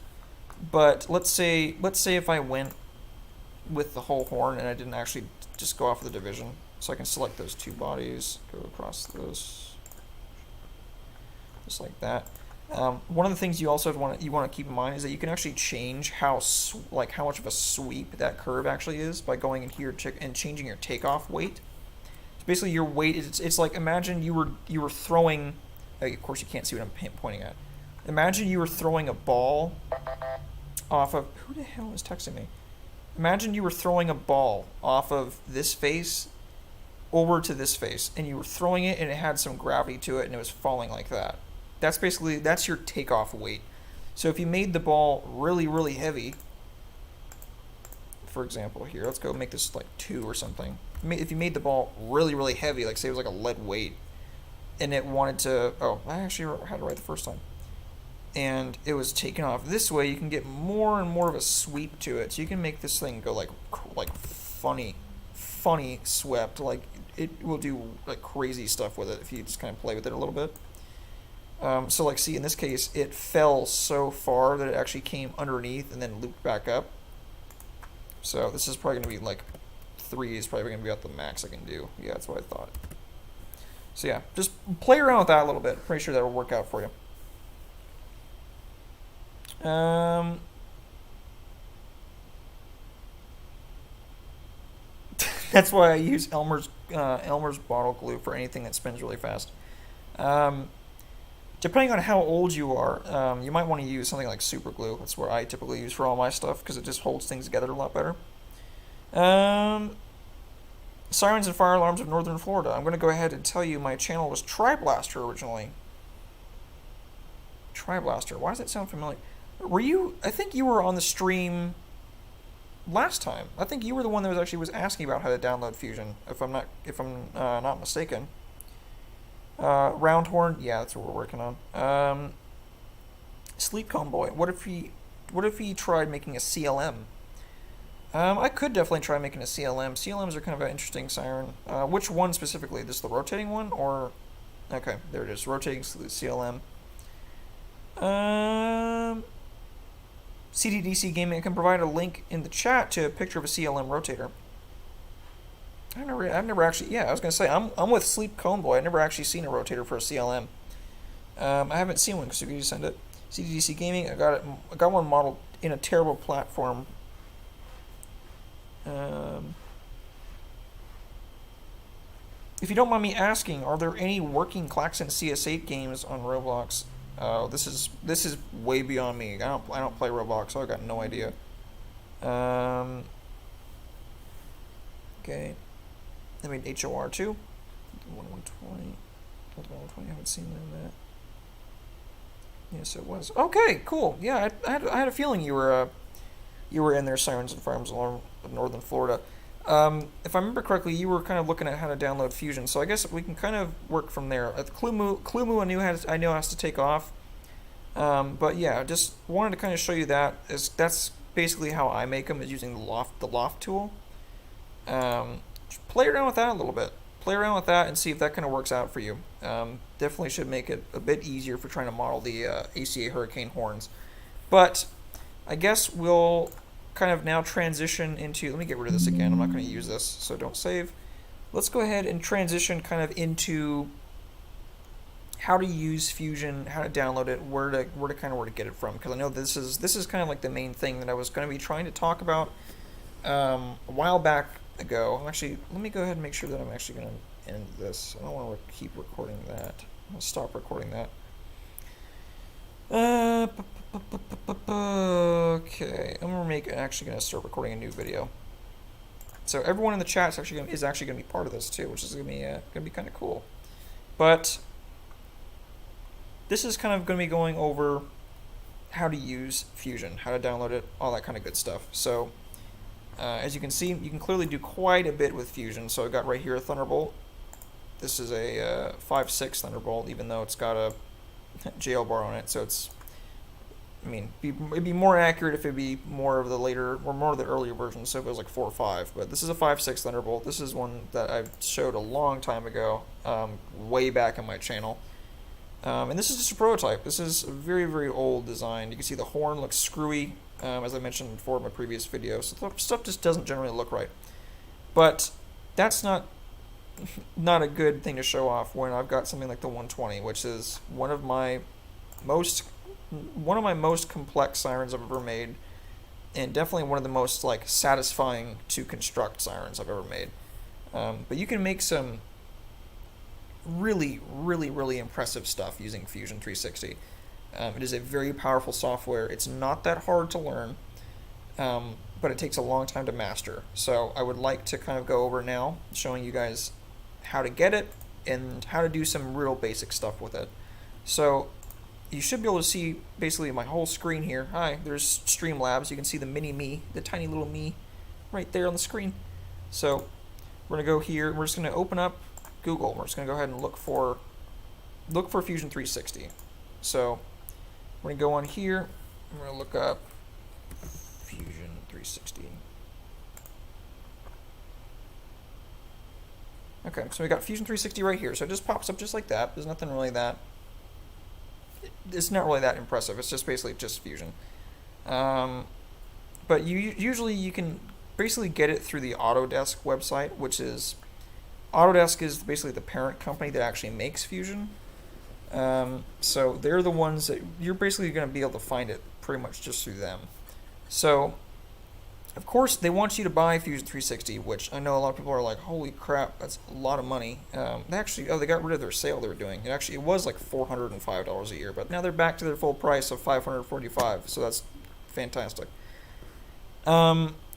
But let's say if I went with the whole horn and I didn't actually just go off of the division, so I can select those two bodies, go across those, just like that. One of the things you also want to keep in mind is that you can actually change how much of a sweep that curve actually is by going in here and changing your takeoff weight. So basically, your weight it's like imagine you were throwing. Of course, you can't see what I'm pointing at. Imagine you were throwing a ball off of who the hell is texting me? Imagine you were throwing a ball off of this face over to this face, and you were throwing it, and it had some gravity to it, and it was falling like that. That's your takeoff weight. So if you made the ball really, really heavy, for example, here, let's go make this like 2 or something. If you made the ball really, really heavy, like say it was like a lead weight, and it wanted to, oh, I actually had it right the first time, and it was taken off this way, you can get more and more of a sweep to it. So you can make this thing go like funny swept. Like it will do like crazy stuff with it if you just kind of play with it a little bit. So like see in this case it fell so far that it actually came underneath and then looped back up. So this is probably going to be like 3 is probably going to be about the max I can do. Yeah, that's what I thought. So yeah, just play around with that a little bit. Pretty sure that will work out for you. That's why I use Elmer's bottle glue for anything that spins really fast. Depending on how old you are, you might want to use something like super glue. That's what I typically use for all my stuff because it just holds things together a lot better. Sirens and Fire Alarms of Northern Florida. I'm going to go ahead and tell you my channel was Tri-Blaster originally. Tri-Blaster. Why does that sound familiar? Were you? I think you were on the stream last time. I think you were the one that was asking about how to download Fusion. If I'm not mistaken. Roundhorn. Yeah, that's what we're working on. Sleep Cone Boy. What if he tried making a CLM? I could definitely try making a CLM. CLMs are kind of an interesting siren. Which one specifically? This the rotating one or? Okay, there it is. Rotating CLM. CDDC Gaming, I can provide a link in the chat to a picture of a CLM rotator. I've never actually, yeah, I was gonna say I'm with Sleep Cone Boy. I've never actually seen a rotator for a CLM. I haven't seen one, so you can send it. CDDC Gaming, I got one modeled in a terrible platform. If you don't mind me asking, are there any working Klaxon CS8 games on Roblox? This is way beyond me. I don't play Roblox, so I got no idea. Okay. I mean HOR too. 120. I haven't seen that. Yes, it was. Okay, cool. Yeah, I had a feeling you were in there, Sirens and Farms along Northern Florida. If I remember correctly, you were kind of looking at how to download Fusion, so I guess we can kind of work from there. Clumu I know has to take off, but yeah, just wanted to kind of show you that. That's basically how I make them, is using the loft tool. Just play around with that a little bit. Play around with that and see if that kind of works out for you. Definitely should make it a bit easier for trying to model the ACA hurricane horns. But I guess we'll kind of now transition into, let me get rid of this again, I'm not going to use this, so don't save. Let's go ahead and transition kind of into how to use Fusion, how to download it, where to get it from, because I know this is kind of like the main thing that I was going to be trying to talk about a while back ago. Actually, let me go ahead and make sure that I'm actually going to end this. I don't want to keep recording that. I'll stop recording that. Okay, I'm actually going to start recording a new video. So everyone in the chat is actually going to be part of this too, which is going to be kind of cool. But this is kind of going to be going over how to use Fusion, how to download it, all that kind of good stuff. So as you can see, you can clearly do quite a bit with Fusion. So I got right here a Thunderbolt. This is a 5.6 Thunderbolt, even though it's got a jail bar on it. So it's, I mean, it'd be more accurate if it'd be more of the later, or more of the earlier versions, so if it was like 4 or 5. But this is a 5.6 Thunderbolt. This is one that I showed a long time ago, way back on my channel. And this is just a prototype. This is a very, very old design. You can see the horn looks screwy, as I mentioned before in my previous video. So stuff just doesn't generally look right. But that's not a good thing to show off when I've got something like the 120, which is one of my most complex sirens I've ever made, and definitely one of the most like satisfying to construct sirens I've ever made. But you can make some really, really, really impressive stuff using Fusion 360. It is a very powerful software. It's not that hard to learn, but it takes a long time to master. So I would like to kind of go over now, showing you guys how to get it and how to do some real basic stuff with it. So you should be able to see basically my whole screen here. Hi, there's Streamlabs. You can see the mini me, the tiny little me, right there on the screen. So we're gonna go here. We're just gonna open up Google. We're just gonna go ahead and look for Fusion 360. So we're gonna go on here. I'm gonna look up Fusion 360. Okay, so we got Fusion 360 right here. So it just pops up just like that. There's nothing really that. It's not really that impressive. It's just basically just Fusion. But usually you can basically get it through the Autodesk website, which is Autodesk is basically the parent company that actually makes Fusion. So they're the ones that you're basically going to be able to find it pretty much just through them. So of course they want you to buy Fusion 360, which I know a lot of people are like, holy crap, that's a lot of money. They got rid of their sale they were doing. It was like $405 a year, but now they're back to their full price of $545, so that's fantastic.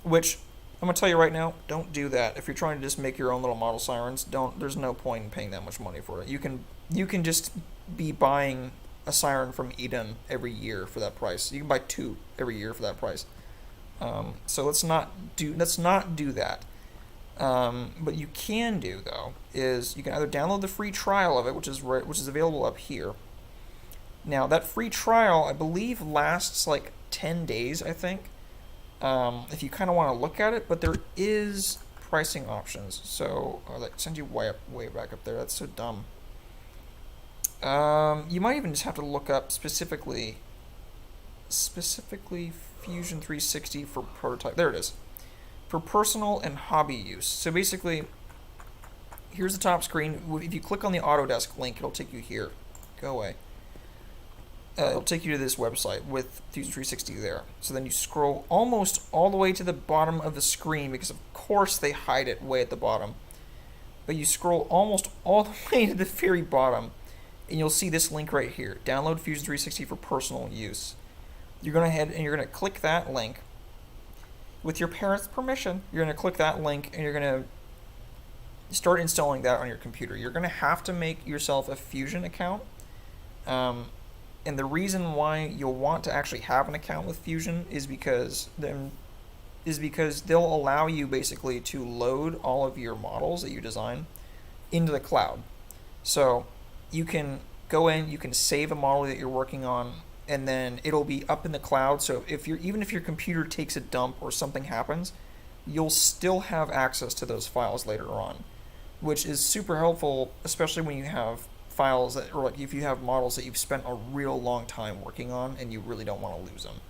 Which I'm gonna tell you right now, don't do that. If you're trying to just make your own little model sirens, there's no point in paying that much money for it. You can just be buying a siren from Eden every year for that price. You can buy 2 every year for that price. So let's not do that. But you can do though is you can either download the free trial of it, which is available up here. Now that free trial I believe lasts like 10 days, I think. If you kind of want to look at it, but there is pricing options. So like send you way back up there. That's so dumb. You might even just have to look up specifically Fusion 360 for prototype. There it is. For personal and hobby use. So basically, here's the top screen. If you click on the Autodesk link, it'll take you here. Go away. It'll take you to this website with Fusion 360 there. So then you scroll almost all the way to the bottom of the screen, because of course they hide it way at the bottom. But you scroll almost all the way to the very bottom, and you'll see this link right here. Download Fusion 360 for personal use. You're going to head and you're going to click that link. With your parents' permission, you're going to click that link and you're going to start installing that on your computer. You're going to have to make yourself a Fusion account. And the reason why you'll want to actually have an account with Fusion is because they'll allow you basically to load all of your models that you design into the cloud. So you can go in, you can save a model that you're working on, and then it'll be up in the cloud. So even if your computer takes a dump or something happens, you'll still have access to those files later on, which is super helpful, especially when you have files that, or like if you have models that you've spent a real long time working on and you really don't want to lose them.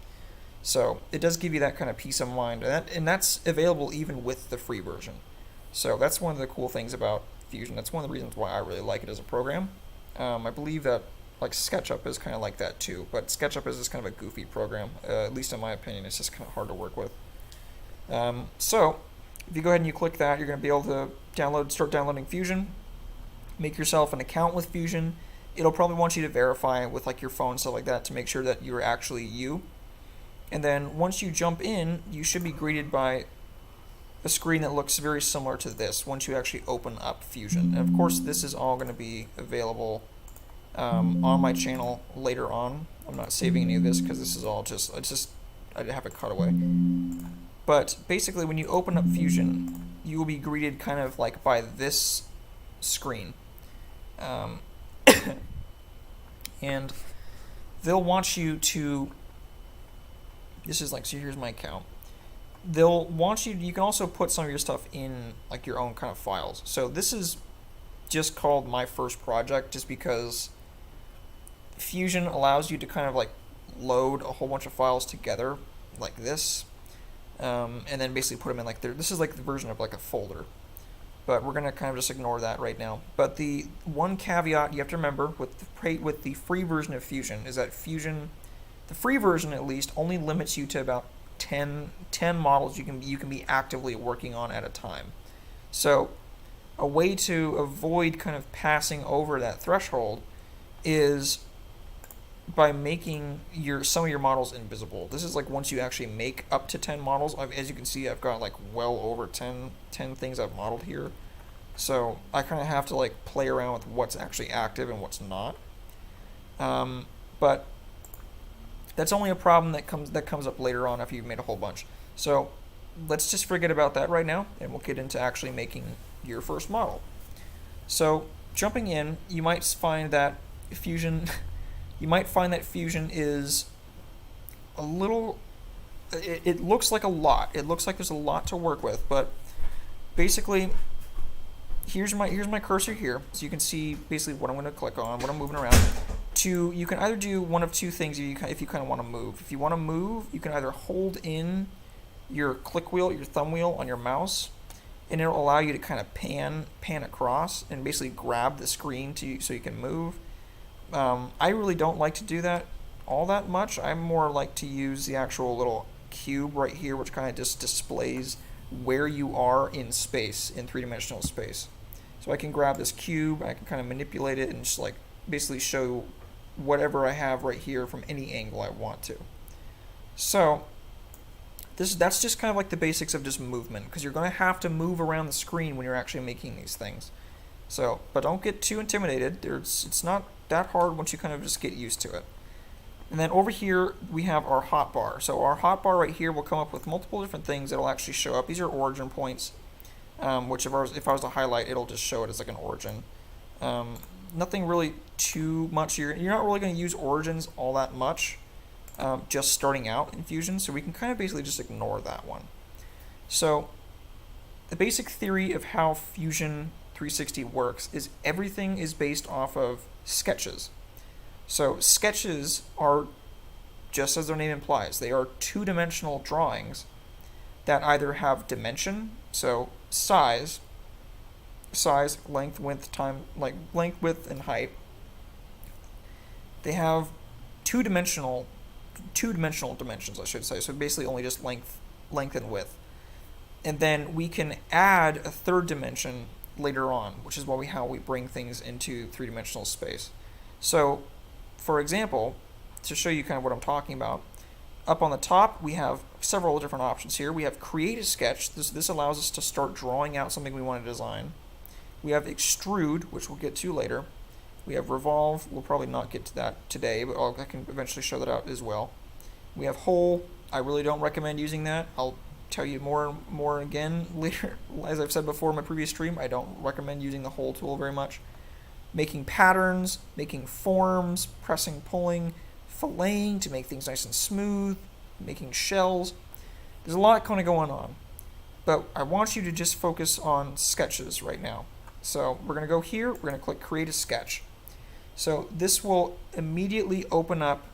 So it does give you that kind of peace of mind, and that's available even with the free version. So that's one of the cool things about Fusion. That's one of the reasons why I really like it as a program. I believe that like SketchUp is kind of like that too, but SketchUp is just kind of a goofy program. At least in my opinion, it's just kind of hard to work with. So if you go ahead and you click that, you're going to be able to start downloading Fusion. Make yourself an account with Fusion. It'll probably want you to verify with like your phone, stuff like that, to make sure that you're actually you. And then once you jump in, you should be greeted by a screen that looks very similar to this once you actually open up Fusion. And of course, this is all going to be available on my channel later on. I'm not saving any of this because this is all I have it cut away. But basically, when you open up Fusion, you will be greeted kind of like by this screen. And they'll want you to, this is like, so here's my account. They'll want you can also put some of your stuff in like your own kind of files. So this is just called my first project just because Fusion allows you to kind of like load a whole bunch of files together like this, and then basically put them in like there. This is like the version of like a folder, but we're gonna kind of just ignore that right now. But the one caveat you have to remember with the free version of Fusion is that Fusion, the free version at least, only limits you to about 10 models you can be actively working on at a time. So a way to avoid kind of passing over that threshold is by making some of your models invisible. This is like once you actually make up to 10 models. As you can see, I've got like well over 10 things I've modeled here. So I kind of have to like play around with what's actually active and what's not. But that's only a problem that comes up later on after you've made a whole bunch. So let's just forget about that right now, and we'll get into actually making your first model. So jumping in, you might find that Fusion is a little. It looks like a lot. It looks like there's a lot to work with, but basically, here's my cursor here, so you can see basically what I'm going to click on, what I'm moving around. You can either do one of two things if you kind of want to move. If you want to move, you can either hold in your click wheel, your thumb wheel on your mouse, and it'll allow you to kind of pan across and basically grab the screen so you can move. I really don't like to do that all that much. I more like to use the actual little cube right here, which kind of just displays where you are in space, in three-dimensional space. So I can grab this cube, I can kind of manipulate it and just like basically show whatever I have right here from any angle I want to. So that's just kind of like the basics of just movement, because you're going to have to move around the screen when you're actually making these things. So, but don't get too intimidated. It's not that hard once you kind of just get used to it. And then over here we have our hotbar. So our hotbar right here will come up with multiple different things that will actually show up. These are origin points, which if I was to highlight, it'll just show it as like an origin. Nothing really too much. You're not really going to use origins all that much, just starting out in Fusion, so we can kind of basically just ignore that one. So the basic theory of how Fusion 360 works is everything is based off of sketches. So sketches are, just as their name implies, they are two-dimensional drawings that either have dimension, so size, length, width, length, width, and height. They have two-dimensional dimensions, I should say. So basically only just length and width. And then we can add a third dimension later on, which is how we bring things into three-dimensional space. So, for example, to show you kind of what I'm talking about, up on the top we have several different options here. We have create a sketch. This allows us to start drawing out something we want to design. We have extrude, which we'll get to later. We have revolve. We'll probably not get to that today, but I can eventually show that out as well. We have hole. I really don't recommend using that. I'll tell you more again later. As I've said before in my previous stream, I don't recommend using the hole tool very much. Making patterns, making forms, pressing, pulling, filleting to make things nice and smooth, making shells. There's a lot kind of going on, but I want you to just focus on sketches right now. So we're going to go here, we're going to click create a sketch. So this will immediately open up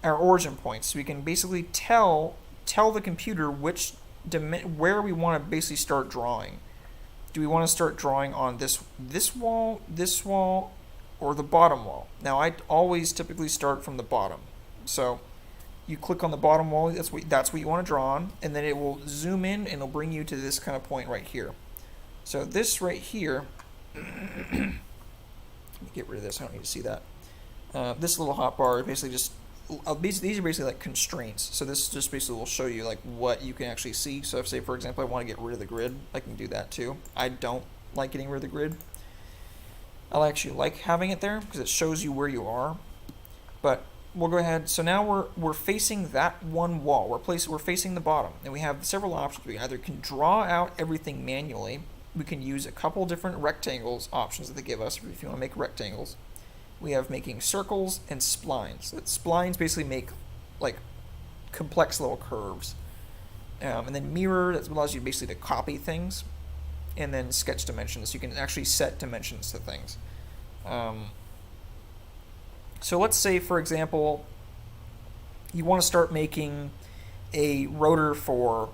our origin points, so we can basically tell the computer where we want to basically start drawing. Do we want to start drawing on this wall, or the bottom wall? Now I always typically start from the bottom. So you click on the bottom wall, that's what you want to draw on, and then it will zoom in and it'll bring you to this kind of point right here. So this right here, let me get rid of this, I don't need to see that. This little hotbar basically just, these are basically like constraints. So this just basically will show you like what you can actually see. So if, say for example, I want to get rid of the grid, I can do that too. I don't like getting rid of the grid. I actually like having it there because it shows you where you are. But we'll go ahead. So now we're facing that one wall. We're facing the bottom, and we have several options. We either can draw out everything manually. We can use a couple different rectangles options that they give us if you want to make rectangles. We have making circles and splines. Splines basically make like complex little curves. And then mirror, that allows you basically to copy things. And then sketch dimensions, you can actually set dimensions to things. So let's say, for example, you want to start making a rotor for,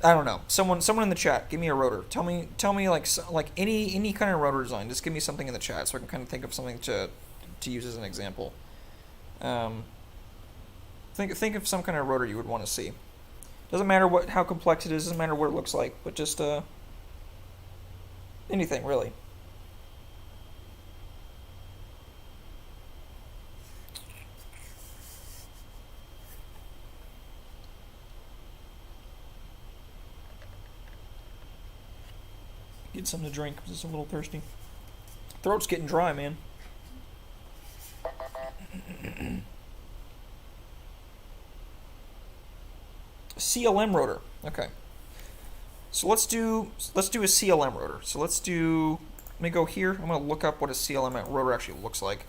I don't know, someone in the chat, give me a rotor. Tell me like any kind of rotor design. Just give me something in the chat so I can kind of think of something to use as an example. Think of some kind of rotor you would want to see. Doesn't matter how complex it is. Doesn't matter what it looks like, but just anything really. Get something to drink because it's a little thirsty. Throat's getting dry, man. CLM rotor. Okay. So let's do a CLM rotor. So let me go here. I'm going to look up what a CLM rotor actually looks like.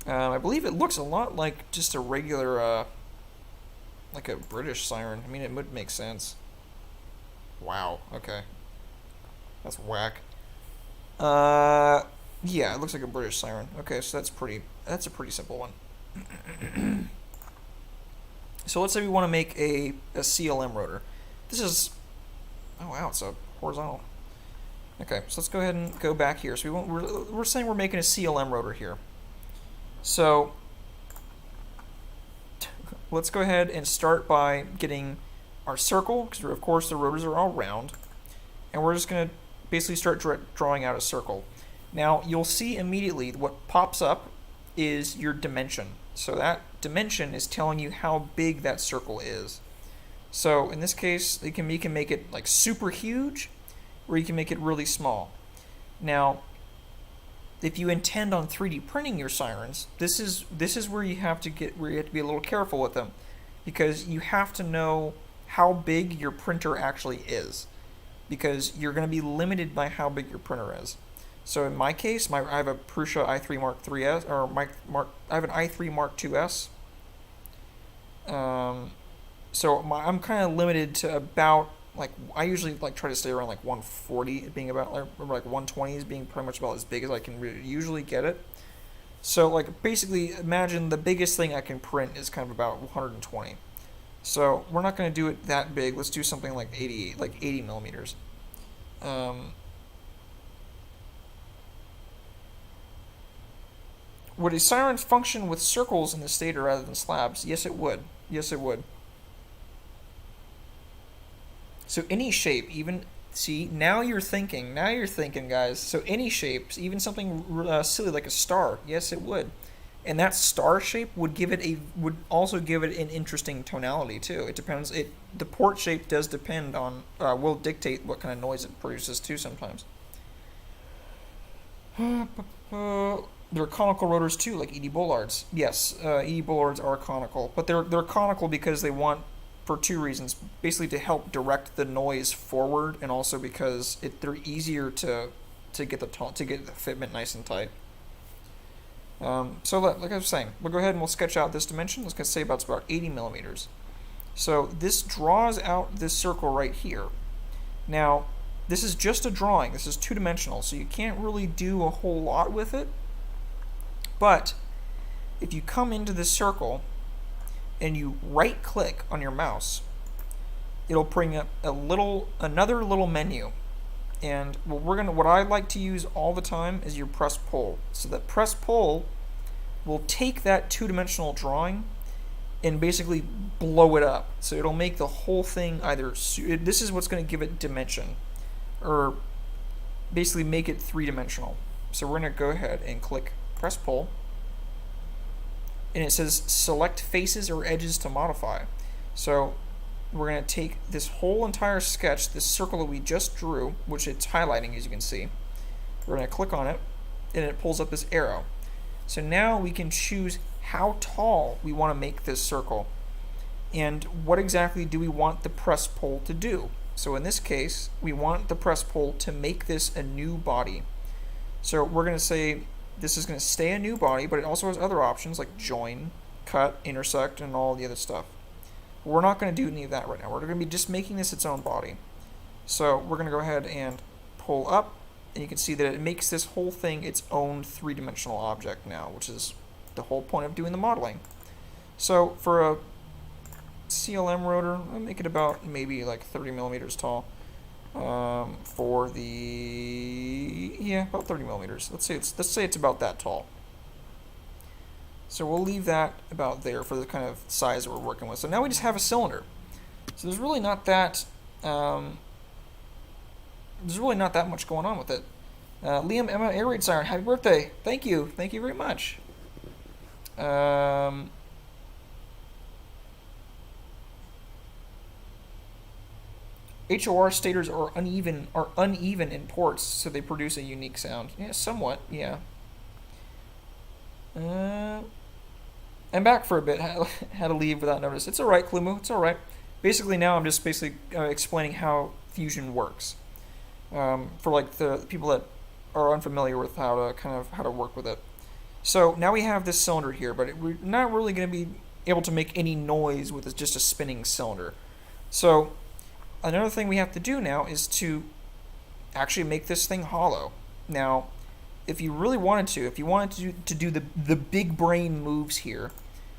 I believe it looks a lot like just a regular, like a British siren. I mean, it would make sense. Wow. Okay. That's whack. Yeah, it looks like a British siren. Okay, so that's a pretty simple one. So let's say we want to make a CLM rotor. This is, oh wow, it's a horizontal. Okay, so let's go ahead and go back here. So we're saying we're making a CLM rotor here. So let's go ahead and start by getting our circle, because of course the rotors are all round, and we're just going to basically start drawing out a circle. Now you'll see immediately what pops up is your dimension. So that dimension is telling you how big that circle is. So in this case, you can make it like super huge, or you can make it really small. Now, if you intend on 3D printing your sirens, this is where you have to be a little careful with them, because you have to know how big your printer actually is, because you're going to be limited by how big your printer is. So in my case, I have a Prusa i3 Mark III's, or I have an i3 Mark IIs. So I'm kind of limited to about, like, I usually like try to stay around like 140, being about like 120 is being pretty much about as big as I can usually get it. So like basically imagine the biggest thing I can print is kind of about 120. So we're not going to do it that big. Let's do something like 80 millimeters. Would a siren function with circles in the stator rather than slabs? Yes, it would. Yes, it would. So any shape, even, see, now you're thinking, guys. So any shapes, even something silly like a star, yes, it would. And that star shape would also give it an interesting tonality too. It depends. The port shape does depend on, will dictate what kind of noise it produces too sometimes. There are conical rotors too, like Edie Bollards. Yes, Edie Bollards are conical, but they're conical because they want, for two reasons, basically to help direct the noise forward, and also because they're easier to get the fitment nice and tight. So like I was saying, we'll go ahead and we'll sketch out this dimension. Let's say it's about 80 millimeters. So this draws out this circle right here. Now, this is just a drawing. This is two-dimensional, so you can't really do a whole lot with it. But if you come into this circle and you right-click on your mouse, it'll bring up another little menu. And what I like to use all the time is your press pull. So that press pull will take that two-dimensional drawing and basically blow it up. So it'll make the whole thing this is what's going to give it dimension, or basically make it three-dimensional. So we're going to go ahead and click press pull, and it says select faces or edges to modify. So we're going to take this whole entire sketch, this circle that we just drew, which it's highlighting as you can see. We're going to click on it, and it pulls up this arrow. So now we can choose how tall we want to make this circle, and what exactly do we want the press pull to do. So in this case, we want the press pull to make this a new body. So we're going to say this is going to stay a new body, but it also has other options like join, cut, intersect, and all the other stuff. We're not going to do any of that right now. We're going to be just making this its own body. So we're going to go ahead and pull up, and you can see that it makes this whole thing its own three-dimensional object now, which is the whole point of doing the modeling. So for a CLM rotor, I'll make it about maybe like 30 millimeters tall. About 30 millimeters. Let's say it's about that tall. So we'll leave that about there for the kind of size that we're working with. So now we just have a cylinder. So there's really not that much going on with it. Liam, Emma, Air Raid Siren, happy birthday! Thank you very much. HOR stators are uneven in ports, so they produce a unique sound. Yeah, somewhat. Yeah. I'm back for a bit. Had to leave without notice. It's all right, Klumu. It's all right. Basically, now I'm just explaining how fusion works for like the people that are unfamiliar with how to work with it. So now we have this cylinder here, but we're not really going to be able to make any noise with just a spinning cylinder. So another thing we have to do now is to actually make this thing hollow. Now, if you wanted to do the big brain moves here,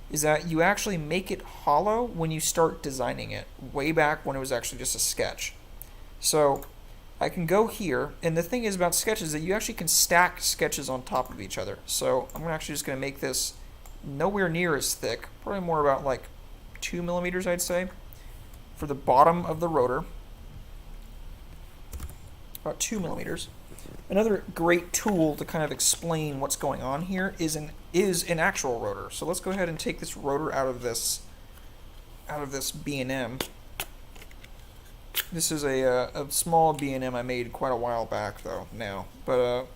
is that you actually make it hollow when you start designing it, way back when it was actually just a sketch. So I can go here, and the thing is about sketches that you actually can stack sketches on top of each other. So I'm actually just going to make this nowhere near as thick, probably more about like 2 millimeters, I'd say, for the bottom of the rotor. About 2 millimeters. Another great tool to kind of explain what's going on here is an actual rotor. So let's go ahead and take this rotor out of this B&M. This is a small B&M I made quite a while back though now. But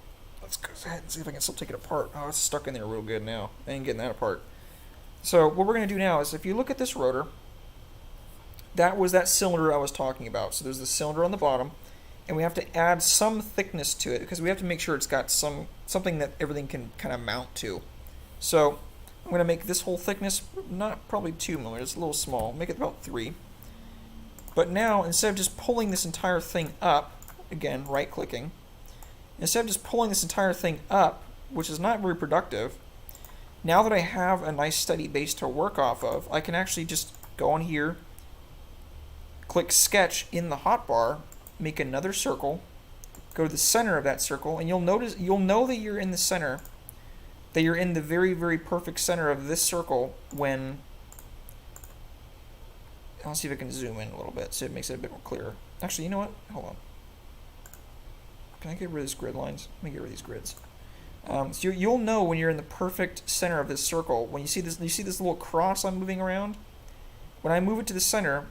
let's go ahead and see if I can still take it apart. Oh, it's stuck in there real good now. I ain't getting that apart. So what we're going to do now is if you look at this rotor, that was that cylinder I was talking about. So there's the cylinder on the bottom, and we have to add some thickness to it because we have to make sure it's got something that everything can kind of mount to. So I'm going to make this whole thickness, not probably 2 millimeters, it's a little small, make it about 3. But now, instead of just pulling this entire thing up, again, right-clicking, instead of just pulling this entire thing up, which is not very productive, now that I have a nice steady base to work off of, I can actually just go on here, click Sketch in the hotbar, make another circle, go to the center of that circle, and you'll know that you're in the center, that you're in the very, very perfect center of this circle when, I'll see if I can zoom in a little bit so it makes it a bit more clearer. Actually, you know what? Hold on. Can I get rid of these grid lines? Let me get rid of these grids. So you'll know when you're in the perfect center of this circle. When you see this little cross I'm moving around? When I move it to the center,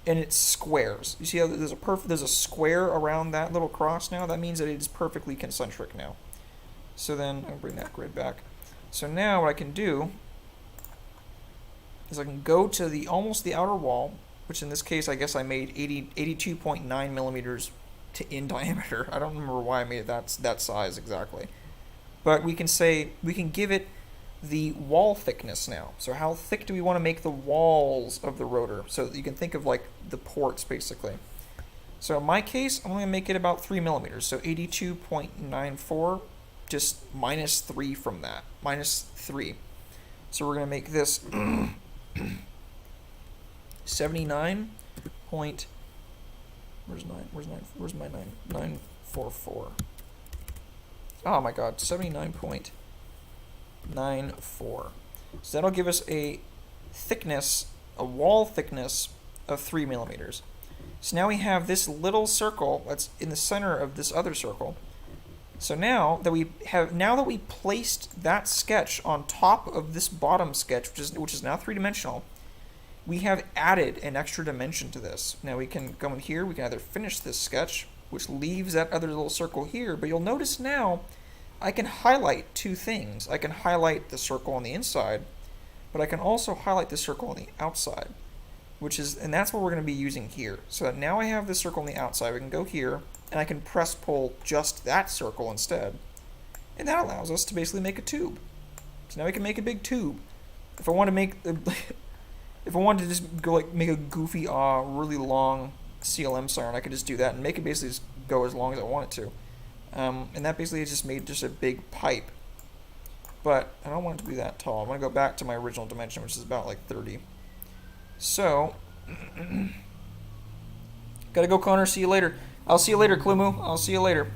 and it squares. You see how there's a square around that little cross now? That means that it is perfectly concentric now. So then I'll bring that grid back. So now what I can do is I can go to almost the outer wall, which in this case I guess I made 82.9 millimeters in diameter. I don't remember why I made it that size exactly. But we can give it the wall thickness now. So how thick do we want to make the walls of the rotor? So that you can think of like the ports basically. So in my case, I'm going to make it about 3 millimeters. So 82.94, just minus 3 from that. Minus 3. So we're going to make this 79 point, where's my 944. Oh my god, 79.94. So that'll give us a thickness, a wall thickness of 3 millimeters. So now we have this little circle that's in the center of this other circle. So now that we placed that sketch on top of this bottom sketch, which is now three-dimensional, we have added an extra dimension to this. Now we can go in here, we can either finish this sketch, which leaves that other little circle here, but you'll notice now I can highlight two things. I can highlight the circle on the inside, but I can also highlight the circle on the outside, and that's what we're going to be using here. So now I have the circle on the outside, we can go here, and I can press pull just that circle instead. And that allows us to basically make a tube. So now we can make a big tube. If I want to make if I wanted to just go make a goofy, really long CLM siren, I could just do that and make it basically just go as long as I want it to. And that basically just made just a big pipe. But I don't want it to be that tall. I'm going to go back to my original dimension, which is about like 30. So, gotta go, Connor. See you later. I'll see you later, Klumu. I'll see you later.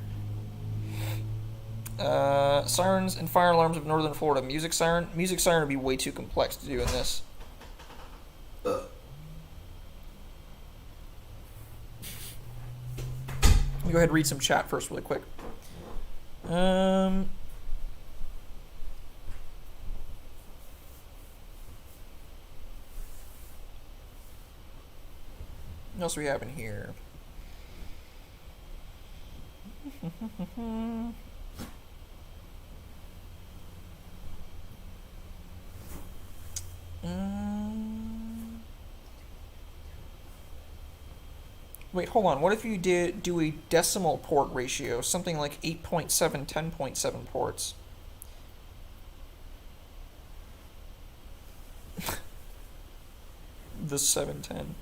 Sirens and fire alarms of Northern Florida. Music siren. Music siren would be way too complex to do in this. Let me go ahead and read some chat first really quick. What else do we have in here? Wait, hold on. What if you do a decimal port ratio, something like 8.7, 10.7 ports? The 710.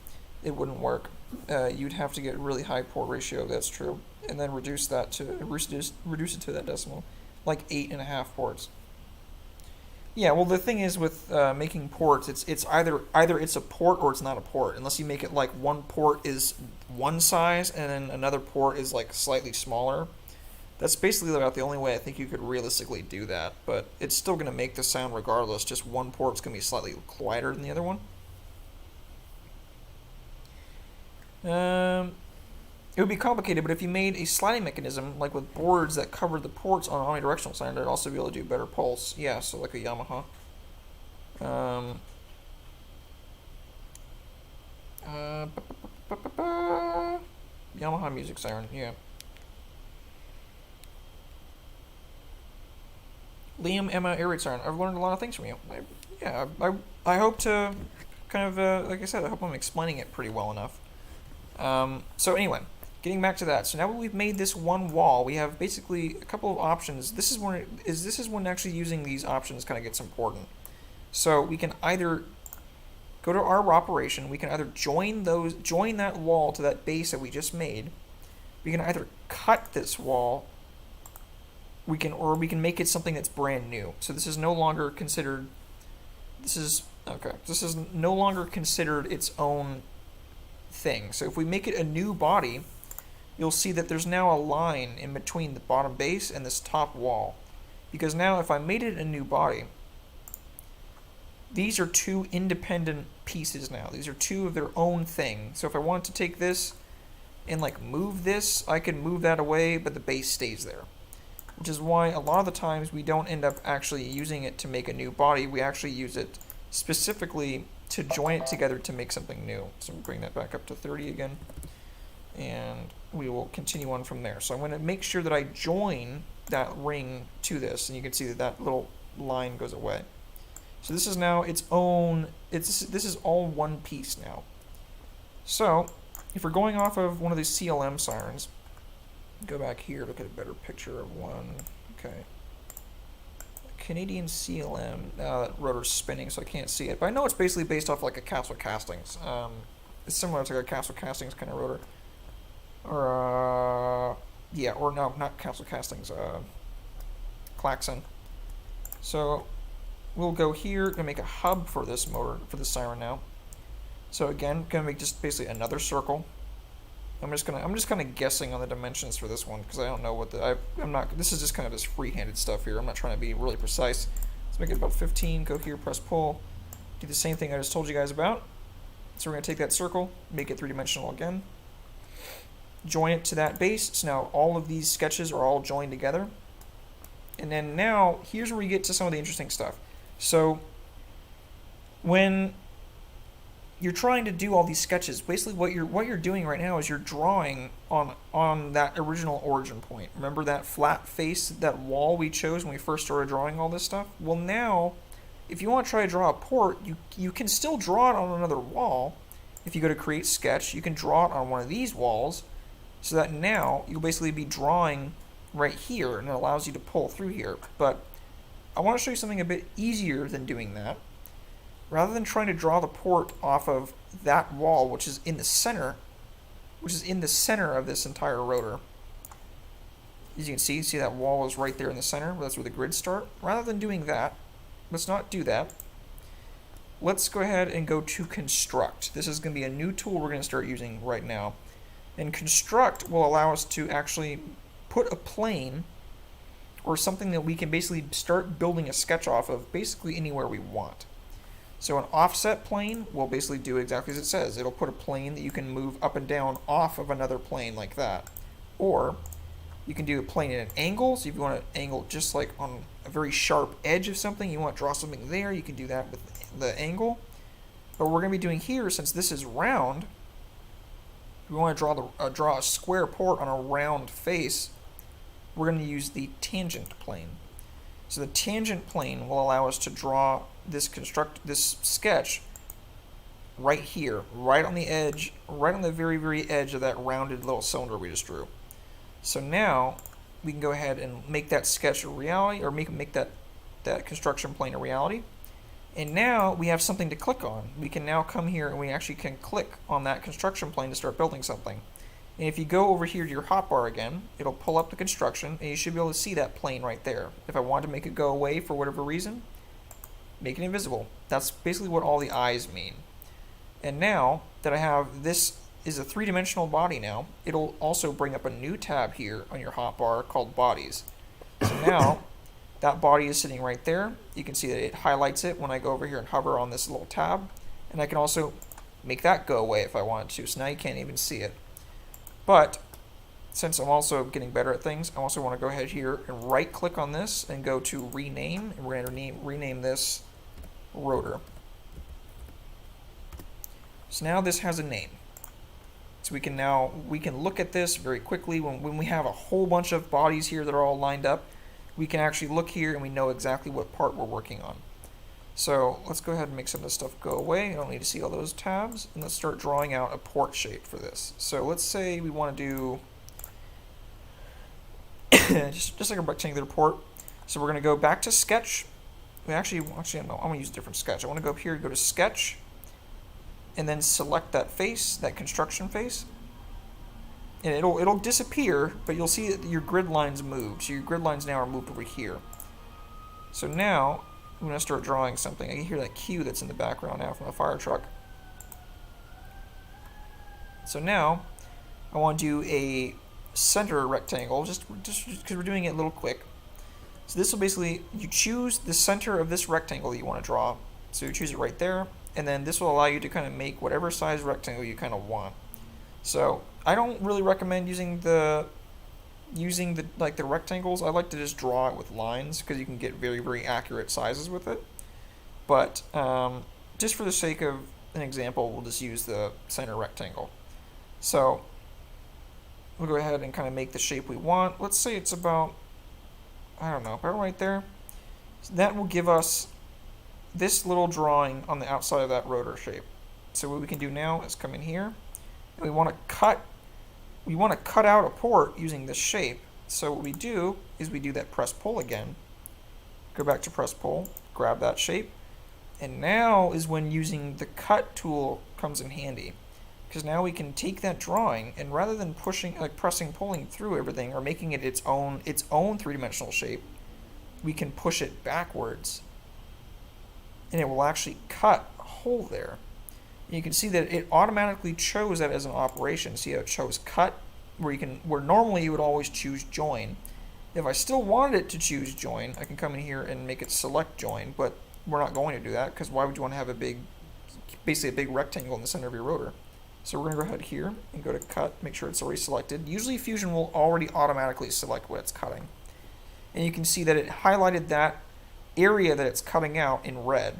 It wouldn't work. You'd have to get really high port ratio, that's true, and then reduce it to that decimal, like 8.5 ports. Yeah, well the thing is with making ports, it's either it's a port or it's not a port, unless you make it like one port is one size and then another port is like slightly smaller. That's basically about the only way I think you could realistically do that, but it's still going to make the sound regardless, just one port's going to be slightly quieter than the other one. It would be complicated, but if you made a sliding mechanism, like with boards that covered the ports on an omnidirectional siren, it'd also be able to do better pulse. Yeah, so like a Yamaha. Yamaha music siren, yeah. Liam, Emma, air raid siren. I've learned a lot of things from you. I hope to kind of, like I said, I hope I'm explaining it pretty well enough. So anyway, getting back to that. So now that we've made this one wall, we have basically a couple of options. This is when actually using these options kind of gets important. So we can either go to our operation. We can either join that wall to that base that we just made. We can either cut this wall. Or we can make it something that's brand new. So this is no longer considered. This is no longer considered its own thing. So if we make it a new body, you'll see that there's now a line in between the bottom base and this top wall. Because now if I made it a new body, these are two independent pieces now. These are two of their own thing. So if I wanted to take this and like move this, I can move that away, but the base stays there. Which is why a lot of the times we don't end up actually using it to make a new body. We actually use it specifically to join it together to make something new. So we'll bring that back up to 30 again. And we will continue on from there. So I'm going to make sure that I join that ring to this. And you can see that that little line goes away. So this is now its own, this is all one piece now. So if we're going off of one of these CLM sirens, go back here, look at a better picture of one. Okay. Canadian CLM. That rotor's spinning, so I can't see it. But I know it's basically based off like a Castle Castings. It's similar to like a Castle Castings kind of rotor. or yeah, or no, not Castle Castings, Klaxon. So we'll go here and make a hub for this motor, for the siren now. So again, gonna make just basically another circle. I'm just kind of guessing on the dimensions for this one because I don't know what I'm not. This is just kind of just free-handed stuff here. I'm not trying to be really precise. Let's make it about 15. Go here, press pull. Do the same thing I just told you guys about. So we're gonna take that circle, make it three-dimensional again. Join it to that base. So now all of these sketches are all joined together. And then now here's where we get to some of the interesting stuff. So when you're trying to do all these sketches, basically what you're doing right now is you're drawing on that original origin point. Remember that flat face, that wall we chose when we first started drawing all this stuff? Well, now if you want to try to draw a port, you can still draw it on another wall. If you go to create sketch, you can draw it on one of these walls, so that now you'll basically be drawing right here, and it allows you to pull through here. But I want to show you something a bit easier than doing that. Rather than trying to draw the port off of that wall, which is in the center of this entire rotor. As you can see that wall is right there in the center. That's where the grids start. Rather than doing that, let's not do that. Let's go ahead and go to construct. This is going to be a new tool we're going to start using right now. And construct will allow us to actually put a plane or something that we can basically start building a sketch off of basically anywhere we want. So an offset plane will basically do exactly as it says. It'll put a plane that you can move up and down off of another plane like that. Or you can do a plane at an angle. So if you want to angle just like on a very sharp edge of something, you want to draw something there, you can do that with the angle. But what we're going to be doing here, since this is round, we want to draw a square port on a round face, we're going to use the tangent plane. So the tangent plane will allow us to draw this sketch right here, right on the edge, right on the very, very edge of that rounded little cylinder we just drew. So now we can go ahead and make that sketch a reality, or make that construction plane a reality. And now we have something to click on. We can now come here and we actually can click on that construction plane to start building something. And if you go over here to your hotbar again, it'll pull up the construction, and you should be able to see that plane right there. If I want to make it go away for whatever reason, make it invisible. That's basically what all the eyes mean. And now that I have this is a three-dimensional body now, it'll also bring up a new tab here on your hotbar called bodies. So now that body is sitting right there. You can see that it highlights it when I go over here and hover on this little tab. And I can also make that go away if I wanted to. So now you can't even see it. But since I'm also getting better at things, I also want to go ahead here and right click on this and go to rename, and we're going to rename this rotor. So now this has a name. So we can look at this very quickly when we have a whole bunch of bodies here that are all lined up. We can actually look here and we know exactly what part we're working on. So let's go ahead and make some of this stuff go away. I don't need to see all those tabs. And let's start drawing out a port shape for this. So let's say we want to do just like a rectangular port. So we're going to go back to sketch. Actually, no, I'm going to use a different sketch. I want to go up here, go to sketch, and then select that face, that construction face. And it'll disappear, but you'll see that your grid lines moved. So your grid lines now are moved over here. So now I'm going to start drawing something. I can hear that cue that's in the background now from a fire truck. So now I want to do a center rectangle, just because we're doing it a little quick. So this will basically, you choose the center of this rectangle that you want to draw. So you choose it right there, and then this will allow you to kind of make whatever size rectangle you kind of want. So I don't really recommend using the rectangles. I like to just draw it with lines because you can get very, very accurate sizes with it. But just for the sake of an example, we'll just use the center rectangle. So we'll go ahead and kind of make the shape we want. Let's say it's about, I don't know, about right there. So that will give us this little drawing on the outside of that rotor shape. So what we can do now is come in here, and we want to cut out a port using this shape. So what we do is we do that press pull again, go back to press pull, grab that shape, and now is when using the cut tool comes in handy. because now we can take that drawing and rather than pulling through everything or making it its own three-dimensional shape, we can push it backwards and it will actually cut a hole there. And you can see that it automatically chose that as an operation. See how it chose cut, where normally you would always choose join. If I still wanted it to choose join, I can come in here and make it select join, but we're not going to do that because why would you want to have basically a big rectangle in the center of your rotor? So we're going to go ahead here and go to cut, make sure it's already selected. Usually Fusion will already automatically select what it's cutting. And you can see that it highlighted that area that it's cutting out in red.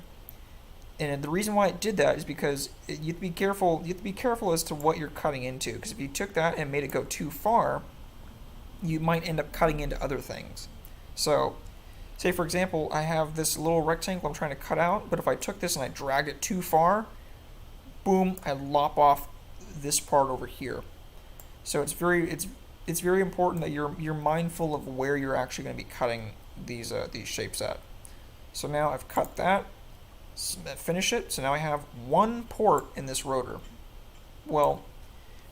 And the reason why it did that is because you have to be careful. You have to be careful as to what you're cutting into. Because if you took that and made it go too far, you might end up cutting into other things. So, say for example, I have this little rectangle I'm trying to cut out, but if I took this and I dragged it too far, boom, I lop off this part over here. So it's very important that you're mindful of where you're actually going to be cutting these shapes at. So now I've cut that. Finish it. So now I have one port in this rotor. Well,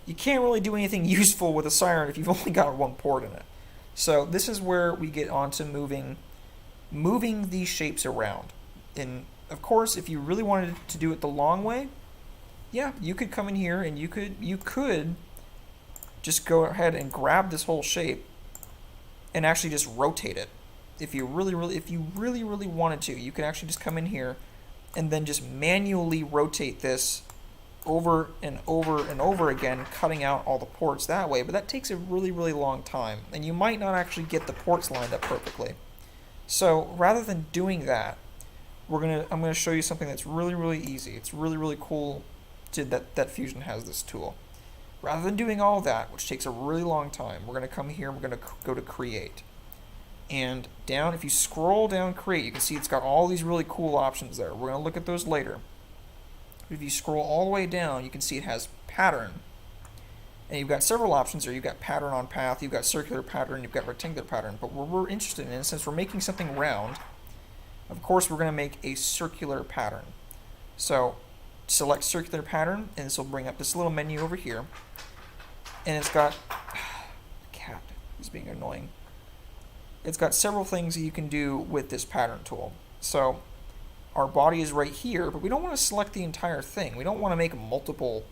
you can't really do anything useful with a siren if you've only got one port in it. So this is where we get onto moving these shapes around. And of course, if you really wanted to do it the long way, yeah, you could come in here and you could just go ahead and grab this whole shape and actually just rotate it. If you really wanted to, you can actually just come in here and then just manually rotate this over and over and over again, cutting out all the ports that way. But that takes a really long time, and you might not actually get the ports lined up perfectly. So rather than doing that, I'm gonna show you something that's really easy. It's really cool that Fusion has this tool. Rather than doing all that, which takes a really long time, we're gonna come here and we're gonna go to Create. And down, if you scroll down Create, you can see it's got all these really cool options there. We're going to look at those later. If you scroll all the way down, you can see it has Pattern. And you've got several options there. You've got Pattern on Path, you've got Circular Pattern, you've got Rectangular Pattern. But what we're interested in, since we're making something round, of course we're going to make a circular pattern. So select Circular Pattern, and this will bring up this little menu over here. And it's got... cat is being annoying. It's got several things that you can do with this pattern tool. So our body is right here, but we don't want to select the entire thing. We don't want to make multiple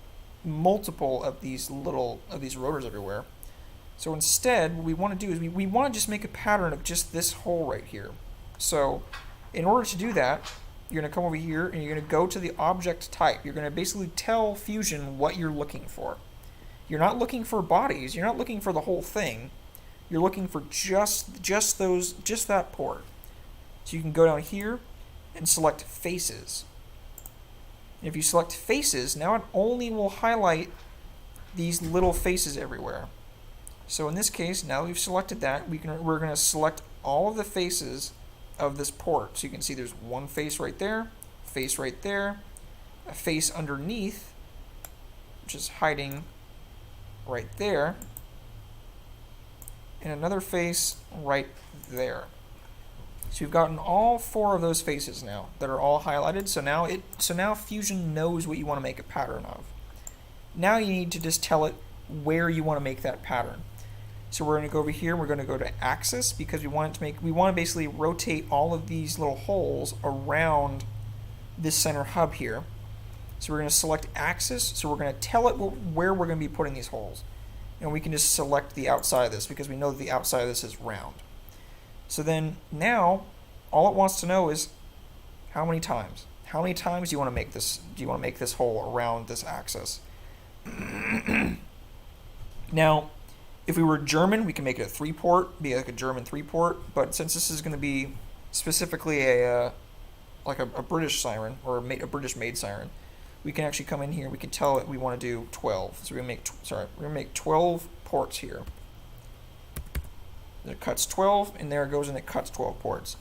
of these rotors everywhere. So instead, what we want to do is we want to just make a pattern of just this hole right here. So in order to do that, you're going to come over here and you're going to go to the object type. You're going to basically tell Fusion what you're looking for. You're not looking for bodies. You're not looking for the whole thing. You're looking for just that port. So you can go down here and select faces. And if you select faces, now it only will highlight these little faces everywhere. So in this case, now that we've selected that, we're going to select all of the faces of this port. So you can see there's one face right there, a face underneath, which is hiding right there, and another face right there. So you've gotten all four of those faces now that are all highlighted. So now Fusion knows what you want to make a pattern of. Now you need to just tell it where you want to make that pattern. So we're going to go over here. We're going to go to Axis because we want to basically rotate all of these little holes around this center hub here. So we're going to select Axis. So we're going to tell it where we're going to be putting these holes. And we can just select the outside of this because we know that the outside of this is round. So then now all it wants to know is how many times. How many times do you want to make this? Do you want to make this hole around this axis? Now, if we were German, we can make it a 3-port, be like a German 3-port. But since this is going to be specifically a British siren or a British-made siren, we can actually come in here. We can tell it we want to do 12. So we're going to make 12 ports here. It cuts 12, and there it goes, and it cuts 12 ports.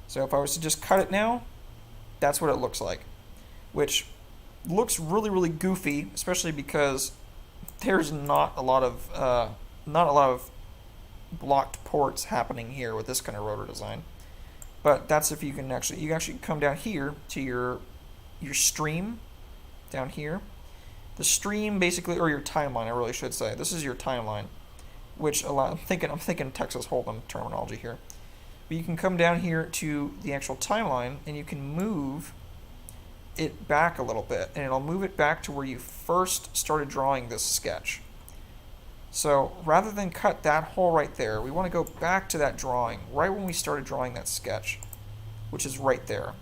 So if I was to just cut it now, that's what it looks like, which looks really goofy, especially because there's not a lot of blocked ports happening here with this kind of rotor design. But that's if you can actually come down here to your stream down here, The stream basically, or your timeline, I really should say. This is your timeline, which I'm thinking Texas Hold'em terminology here. But you can come down here to the actual timeline, and you can move it back a little bit, and it'll move it back to where you first started drawing this sketch. So rather than cut that hole right there, we want to go back to that drawing, right when we started drawing that sketch, which is right there.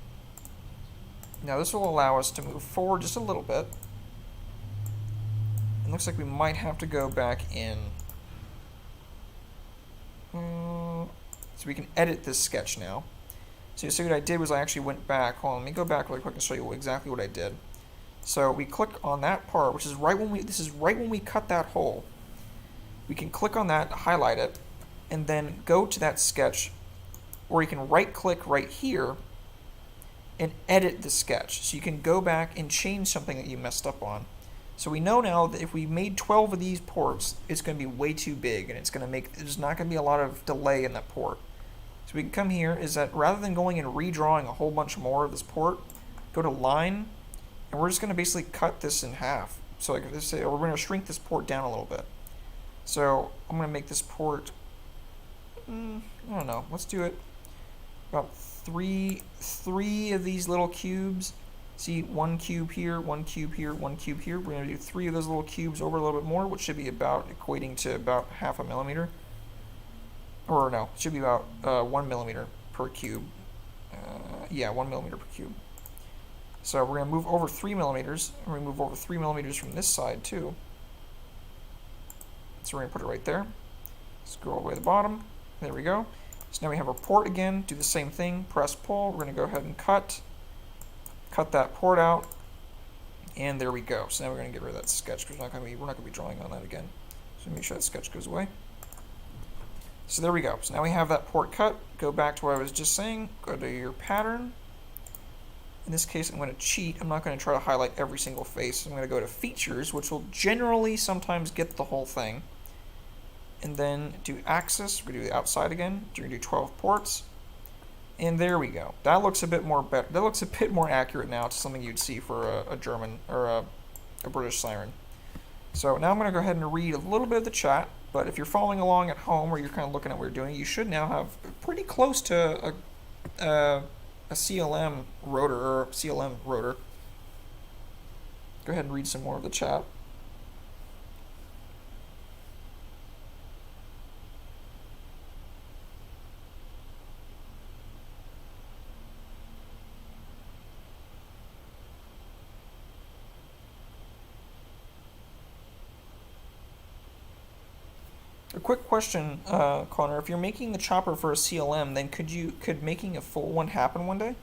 Now this will allow us to move forward just a little bit. It looks like we might have to go back in. So we can edit this sketch now. So you see what I did was I actually went back. Hold on, let me go back really quick and show you exactly what I did. So we click on that part, which is right when we cut that hole. We can click on that, highlight it, and then go to that sketch, or you can right click right here and edit the sketch. So you can go back and change something that you messed up on. So we know now that if we made 12 of these ports, it's going to be way too big, and there's not going to be a lot of delay in that port. So we can come here, is that rather than going and redrawing a whole bunch more of this port, go to line, and we're just going to basically cut this in half. So like let's say, we're going to shrink this port down a little bit. So I'm going to make this port, I don't know, let's do it about three of these little cubes. See, one cube here, one cube here, one cube here. We're going to do 3 of those little cubes over a little bit more, which should be about equating to about half a millimeter. Or no, it should be about 1 millimeter per cube. Yeah, 1 millimeter per cube. So we're going to move over 3 millimeters, and we're going to move over 3 millimeters from this side too. So we're going to put it right there. Scroll all the way to the bottom. There we go. So now we have our port again. Do the same thing. Press pull. We're going to go ahead and cut that port out, and there we go. So now we're going to get rid of that sketch because we're not going to be drawing on that again. So make sure that sketch goes away. So there we go. So now we have that port cut. Go back to what I was just saying. Go to your pattern. In this case, I'm going to cheat. I'm not going to try to highlight every single face. I'm going to go to features, which will generally sometimes get the whole thing. And then do axis. We're going to do the outside again. We're going to do 12 ports. And there we go. That looks a bit more better. That looks a bit more accurate now to something you'd see for a German or a British siren. So now I'm going to go ahead and read a little bit of the chat. But if you're following along at home or you're kind of looking at what we're doing, you should now have pretty close to a CLM rotor. Go ahead and read some more of the chat. A quick question, Connor. If you're making the chopper for a CLM, then could making a full one happen one day?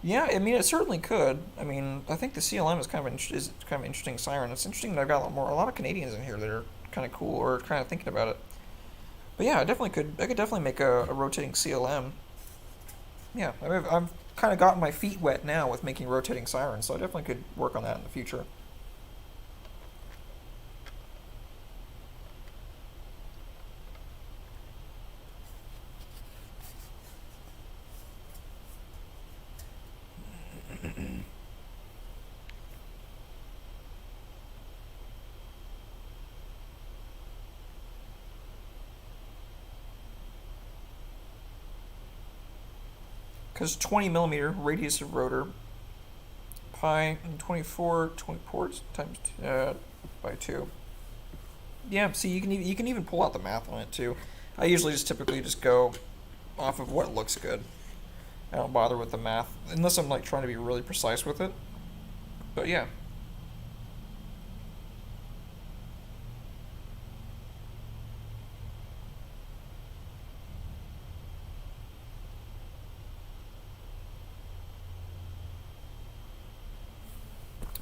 Yeah, I mean it certainly could. I mean, I think the CLM is kind of an interesting siren. It's interesting that I've got a lot of Canadians in here that are kind of cool or kind of thinking about it. But yeah, I could definitely make a rotating CLM. Yeah, I've kind of gotten my feet wet now with making rotating sirens, so I definitely could work on that in the future. Because 20 millimeter radius of rotor, pi and 20 ports times by 2. Yeah, see, you can even pull out the math on it too. I usually typically just go off of what looks good. I don't bother with the math unless I'm like trying to be really precise with it. But yeah.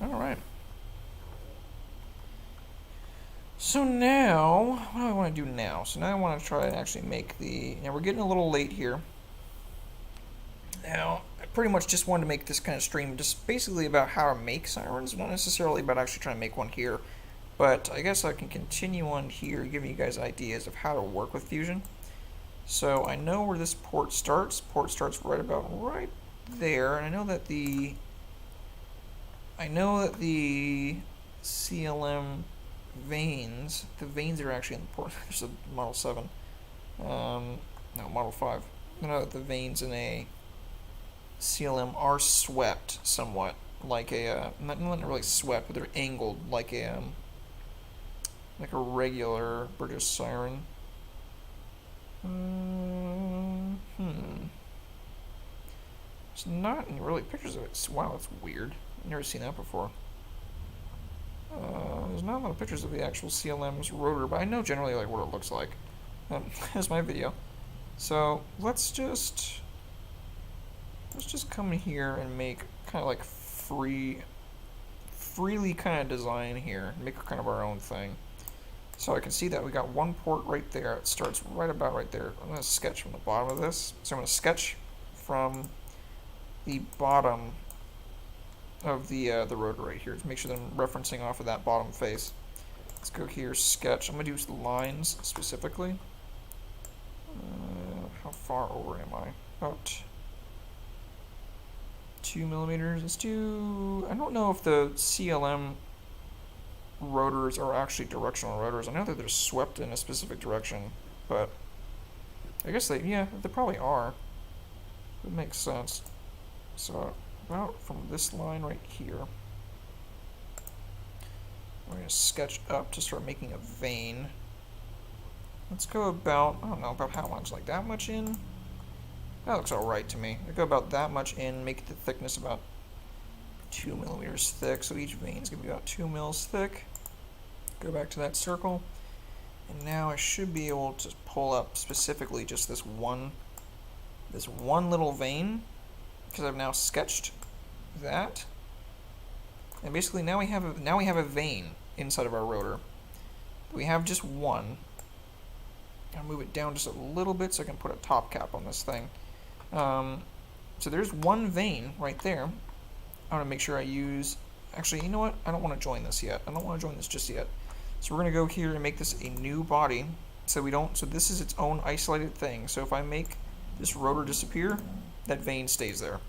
Alright. So now, what do I want to do now? So now I want to try and actually make now we're getting a little late here. Now, I pretty much just wanted to make this kind of stream just basically about how to make sirens, not necessarily about actually trying to make one here. But I guess I can continue on here, giving you guys ideas of how to work with Fusion. So I know where this port starts. Port starts right about right there, and I know that the CLM vanes. The vanes are actually in the port. There's a Model 7. No, Model 5. No, the vanes in a CLM are swept somewhat, like a not really swept, but they're angled like a regular British siren. There's not any really pictures of it. Wow, that's weird. I've never seen that before. There's not a lot of pictures of the actual CLM's rotor, but I know generally like what it looks like. Here's my video. So let's just come in here and make kind of like freely kind of design here, make kind of our own thing. So I can see that we got one port right there. It starts right about right there. I'm going to sketch from the bottom of this. So I'm going to sketch from the bottom of the rotor right here to make sure that I'm referencing off of that bottom face. Let's go here, sketch. I'm going to use the lines specifically. How far over am I? About 2 millimeters. Let's do. I don't know if the CLM rotors are actually directional rotors. I know that they're swept in a specific direction, but I guess they probably are. It makes sense. So about from this line right here, we're going to sketch up to start making a vane. Let's go about, I don't know, about how much? Like that much in? That looks alright to me. I go about that much in, make the thickness about 2 millimeters thick, so each vane is going to be about 2 mils thick. Go back to that circle, and now I should be able to pull up specifically just this one little vane, because I've now sketched that, and basically now we have a vane inside of our rotor. We have just one. I'll move it down just a little bit so I can put a top cap on this thing. So there's one vane right there. I want to make sure I use. Actually, you know what? I don't want to join this yet. I don't want to join this just yet. So we're going to go here and make this a new body. So this is its own isolated thing. So if I make this rotor disappear, that vane stays there.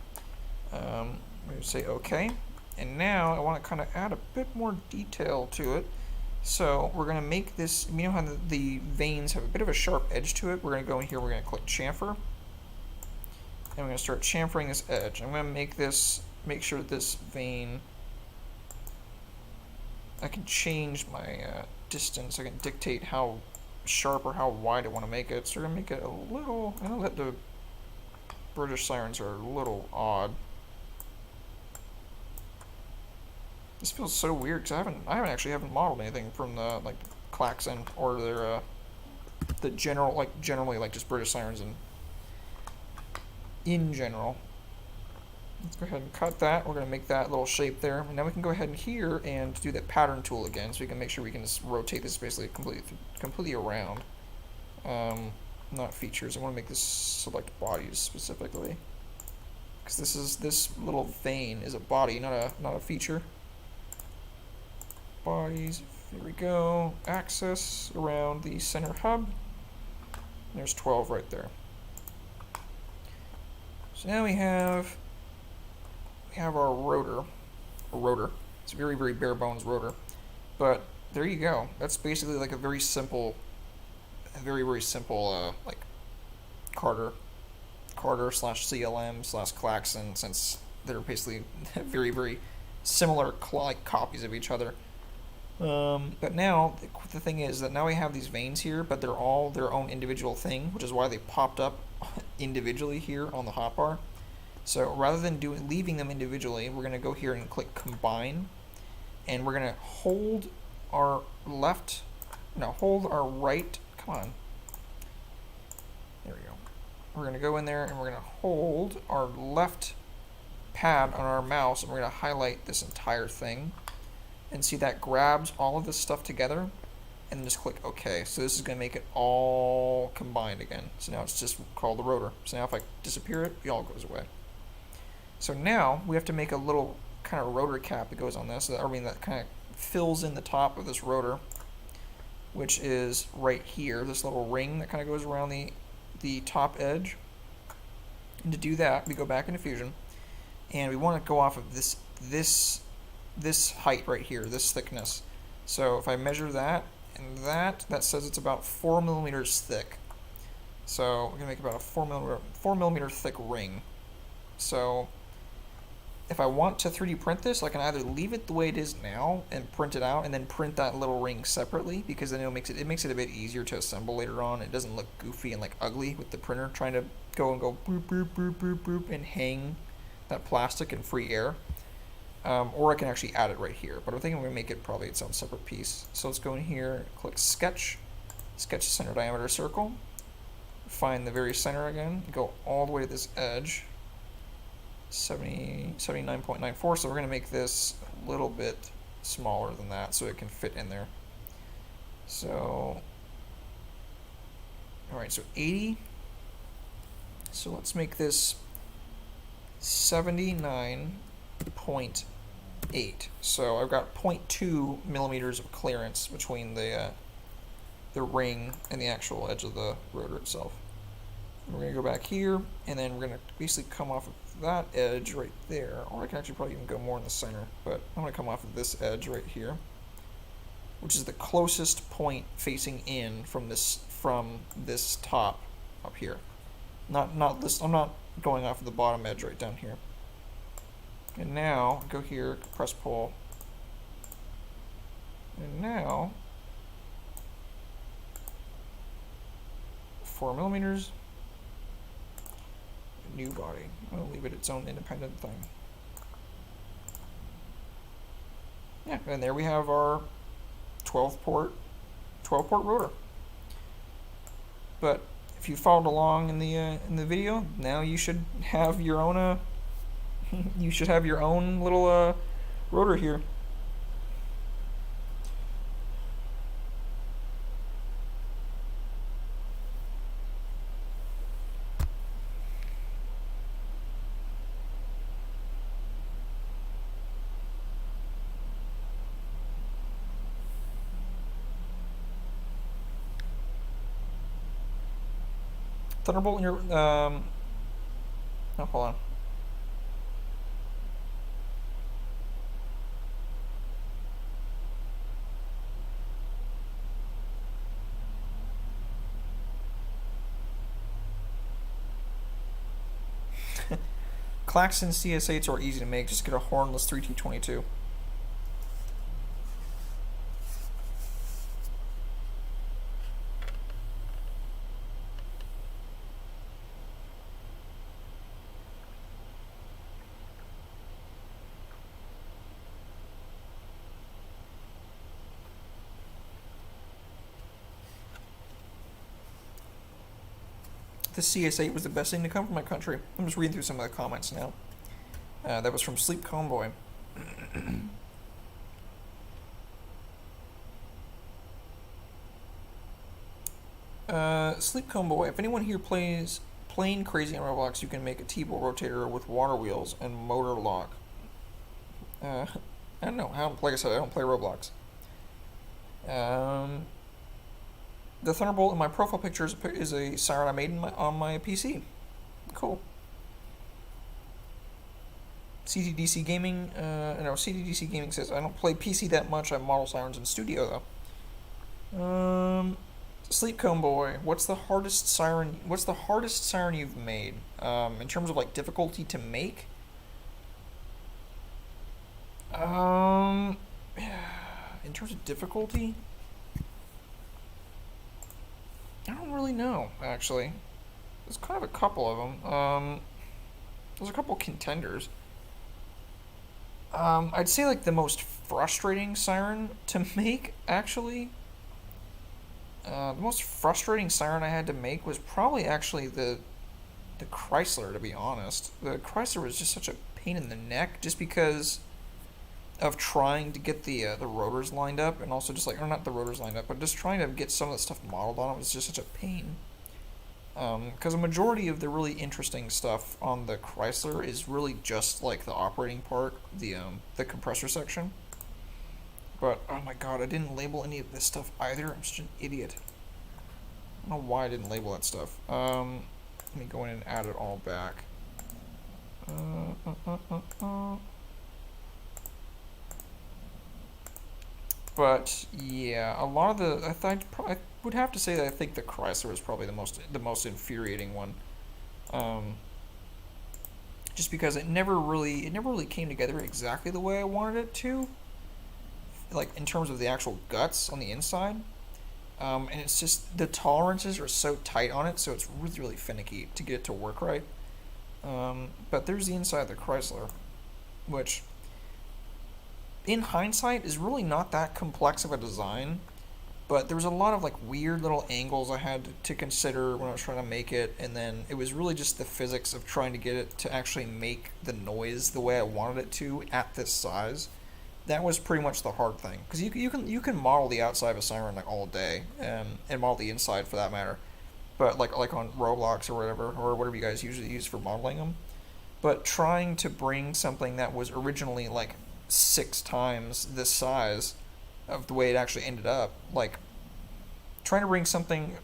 I'm going to say OK. And now I want to kind of add a bit more detail to it. So we're going to make this, you know how the vanes have a bit of a sharp edge to it? We're going to go in here, we're going to click chamfer. And we're going to start chamfering this edge. I'm going to make sure that this vane, I can change my distance. I can dictate how sharp or how wide I want to make it. So we're going to make it a little, I know that the British sirens are a little odd. This feels so weird because I haven't modeled anything from the like klaxon or their the generally just British sirens in general. Let's go ahead and cut that. We're going to make that little shape there. And now we can go ahead and here and do that pattern tool again, so we can make sure we can just rotate this basically completely around. Not features. I want to make this select bodies specifically, because this little vane is a body, not a feature. Bodies. Here we go. Axis around the center hub. There's 12 right there. So now we have our rotor. It's a very, very bare bones rotor. But there you go. That's basically like a very very simple like Carter / CLM / klaxon, since they're basically very, very similar copies of each other. But now the thing is that now we have these vanes here, but they're all their own individual thing, which is why they popped up individually here on the hotbar. So rather than leaving them individually, we're going to go here and click combine, and we're going to hold our right, come on, there we go. We're going to go in there and we're going to hold our left pad on our mouse, and we're going to highlight this entire thing, and see that grabs all of this stuff together, and just click OK. So this is going to make it all combined again. So now it's just called the rotor. So now if I disappear it, it all goes away. So now we have to make a little kind of rotor cap that goes on this. That kind of fills in the top of this rotor, which is right here, this little ring that kind of goes around the top edge. And to do that, we go back into Fusion, and we want to go off of this this height right here, this thickness. So if I measure that and that says it's about 4 millimeters thick. So we're gonna make about a 4 millimeter thick ring. So if I want to 3D print this, I can either leave it the way it is now and print it out, and then print that little ring separately, because then it makes it a bit easier to assemble later on. It doesn't look goofy and like ugly with the printer trying to go boop boop boop boop boop and hang that plastic in free air. Or I can actually add it right here, but I think I'm gonna make it probably its own separate piece. So let's go in here, click sketch, sketch center diameter circle, find the very center again, go all the way to this edge. 79.94, so we're going to make this a little bit smaller than that so it can fit in there. So, alright, so 80. So let's make this 79.8. So I've got 0.2 millimeters of clearance between the ring and the actual edge of the rotor itself. We're going to go back here, and then we're going to basically come off of that edge right there, or I can actually probably even go more in the center, but I'm going to come off of this edge right here, which is the closest point facing in from this top up here. Not this. I'm not going off of the bottom edge right down here. And now go here, press pull, and now 4 millimeters. New body. I'll leave it its own independent thing. Yeah, and there we have our 12-port rotor. But if you followed along in the video, now you should have your own little rotor here. Thunderbolt in your oh, hold on. Klaxon CS8s are easy to make. Just get a hornless 3T22. The CS8 was the best thing to come from my country. I'm just reading through some of the comments now. That was from Sleep Comboy. Sleep Comboy, if anyone here plays Plane Crazy on Roblox, you can make a T-bolt rotator with water wheels and motor lock. I don't know. Like I said, I don't play Roblox. The Thunderbolt in my profile picture is a siren I made on my PC. Cool. CTDC Gaming, CTDC Gaming says, I don't play PC that much, I model sirens in studio though. Sleep Cone Boy, what's the hardest siren you've made? In terms of like difficulty to make? In terms of difficulty? I don't really know, actually. There's kind of a couple of them. There's a couple contenders. I'd say like the most frustrating siren to make, actually. The most frustrating siren I had to make was probably actually the Chrysler, to be honest. The Chrysler was just such a pain in the neck, just because of trying to get the rotors lined up, and also just like, or not the rotors lined up, but just trying to get some of the stuff modeled on it was just such a pain. Because a majority of the really interesting stuff on the Chrysler is really just like the operating part, the compressor section. But oh my god, I didn't label any of this stuff either. I'm such an idiot. I don't know why I didn't label that stuff. Let me go in and add it all back. But yeah, a lot of the I would have to say that I think the Chrysler was probably the most infuriating one. Um, just because it never really came together exactly the way I wanted it to, like in terms of the actual guts on the inside. And it's just the tolerances are so tight on it, so it's really finicky to get it to work right. But there's the inside of the Chrysler, which in hindsight is really not that complex of a design, but there was a lot of like weird little angles I had to consider when I was trying to make it, and then it was really just the physics of trying to get it to actually make the noise the way I wanted it to at this size. That was pretty much the hard thing, because you can model the outside of a siren like all day, and model the inside for that matter, but like on Roblox or whatever you guys usually use for modeling them. But trying to bring something that was originally like 6 times this size of the way it actually ended up, like trying to bring something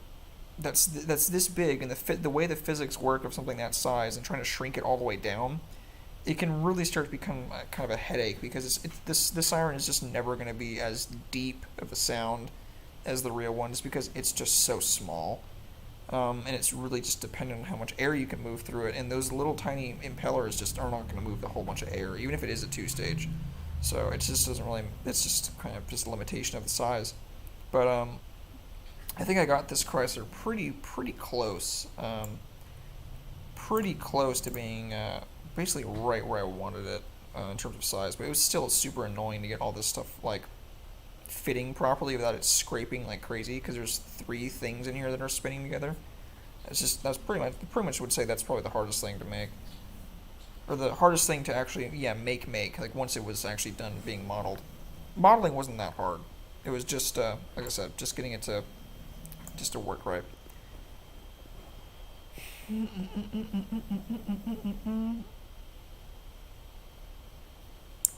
that's this big and the way the physics work of something that size and trying to shrink it all the way down, it can really start to become kind of a headache because this siren is just never going to be as deep of a sound as the real one, just because it's just so small. And it's really just dependent on how much air you can move through it, and those little tiny impellers just are not going to move the whole bunch of air, even if it is a two-stage. So it just doesn't really. It's just kind of just a limitation of the size. But I think I got this Chrysler pretty close to being basically right where I wanted it in terms of size. But it was still super annoying to get all this stuff like fitting properly without it scraping like crazy, because there's 3 things in here that are spinning together. That's pretty much would say that's probably the hardest thing to make, or the hardest thing to actually make like once it was actually done being modeled. Modeling wasn't that hard. It was just like I said, just getting it to work right.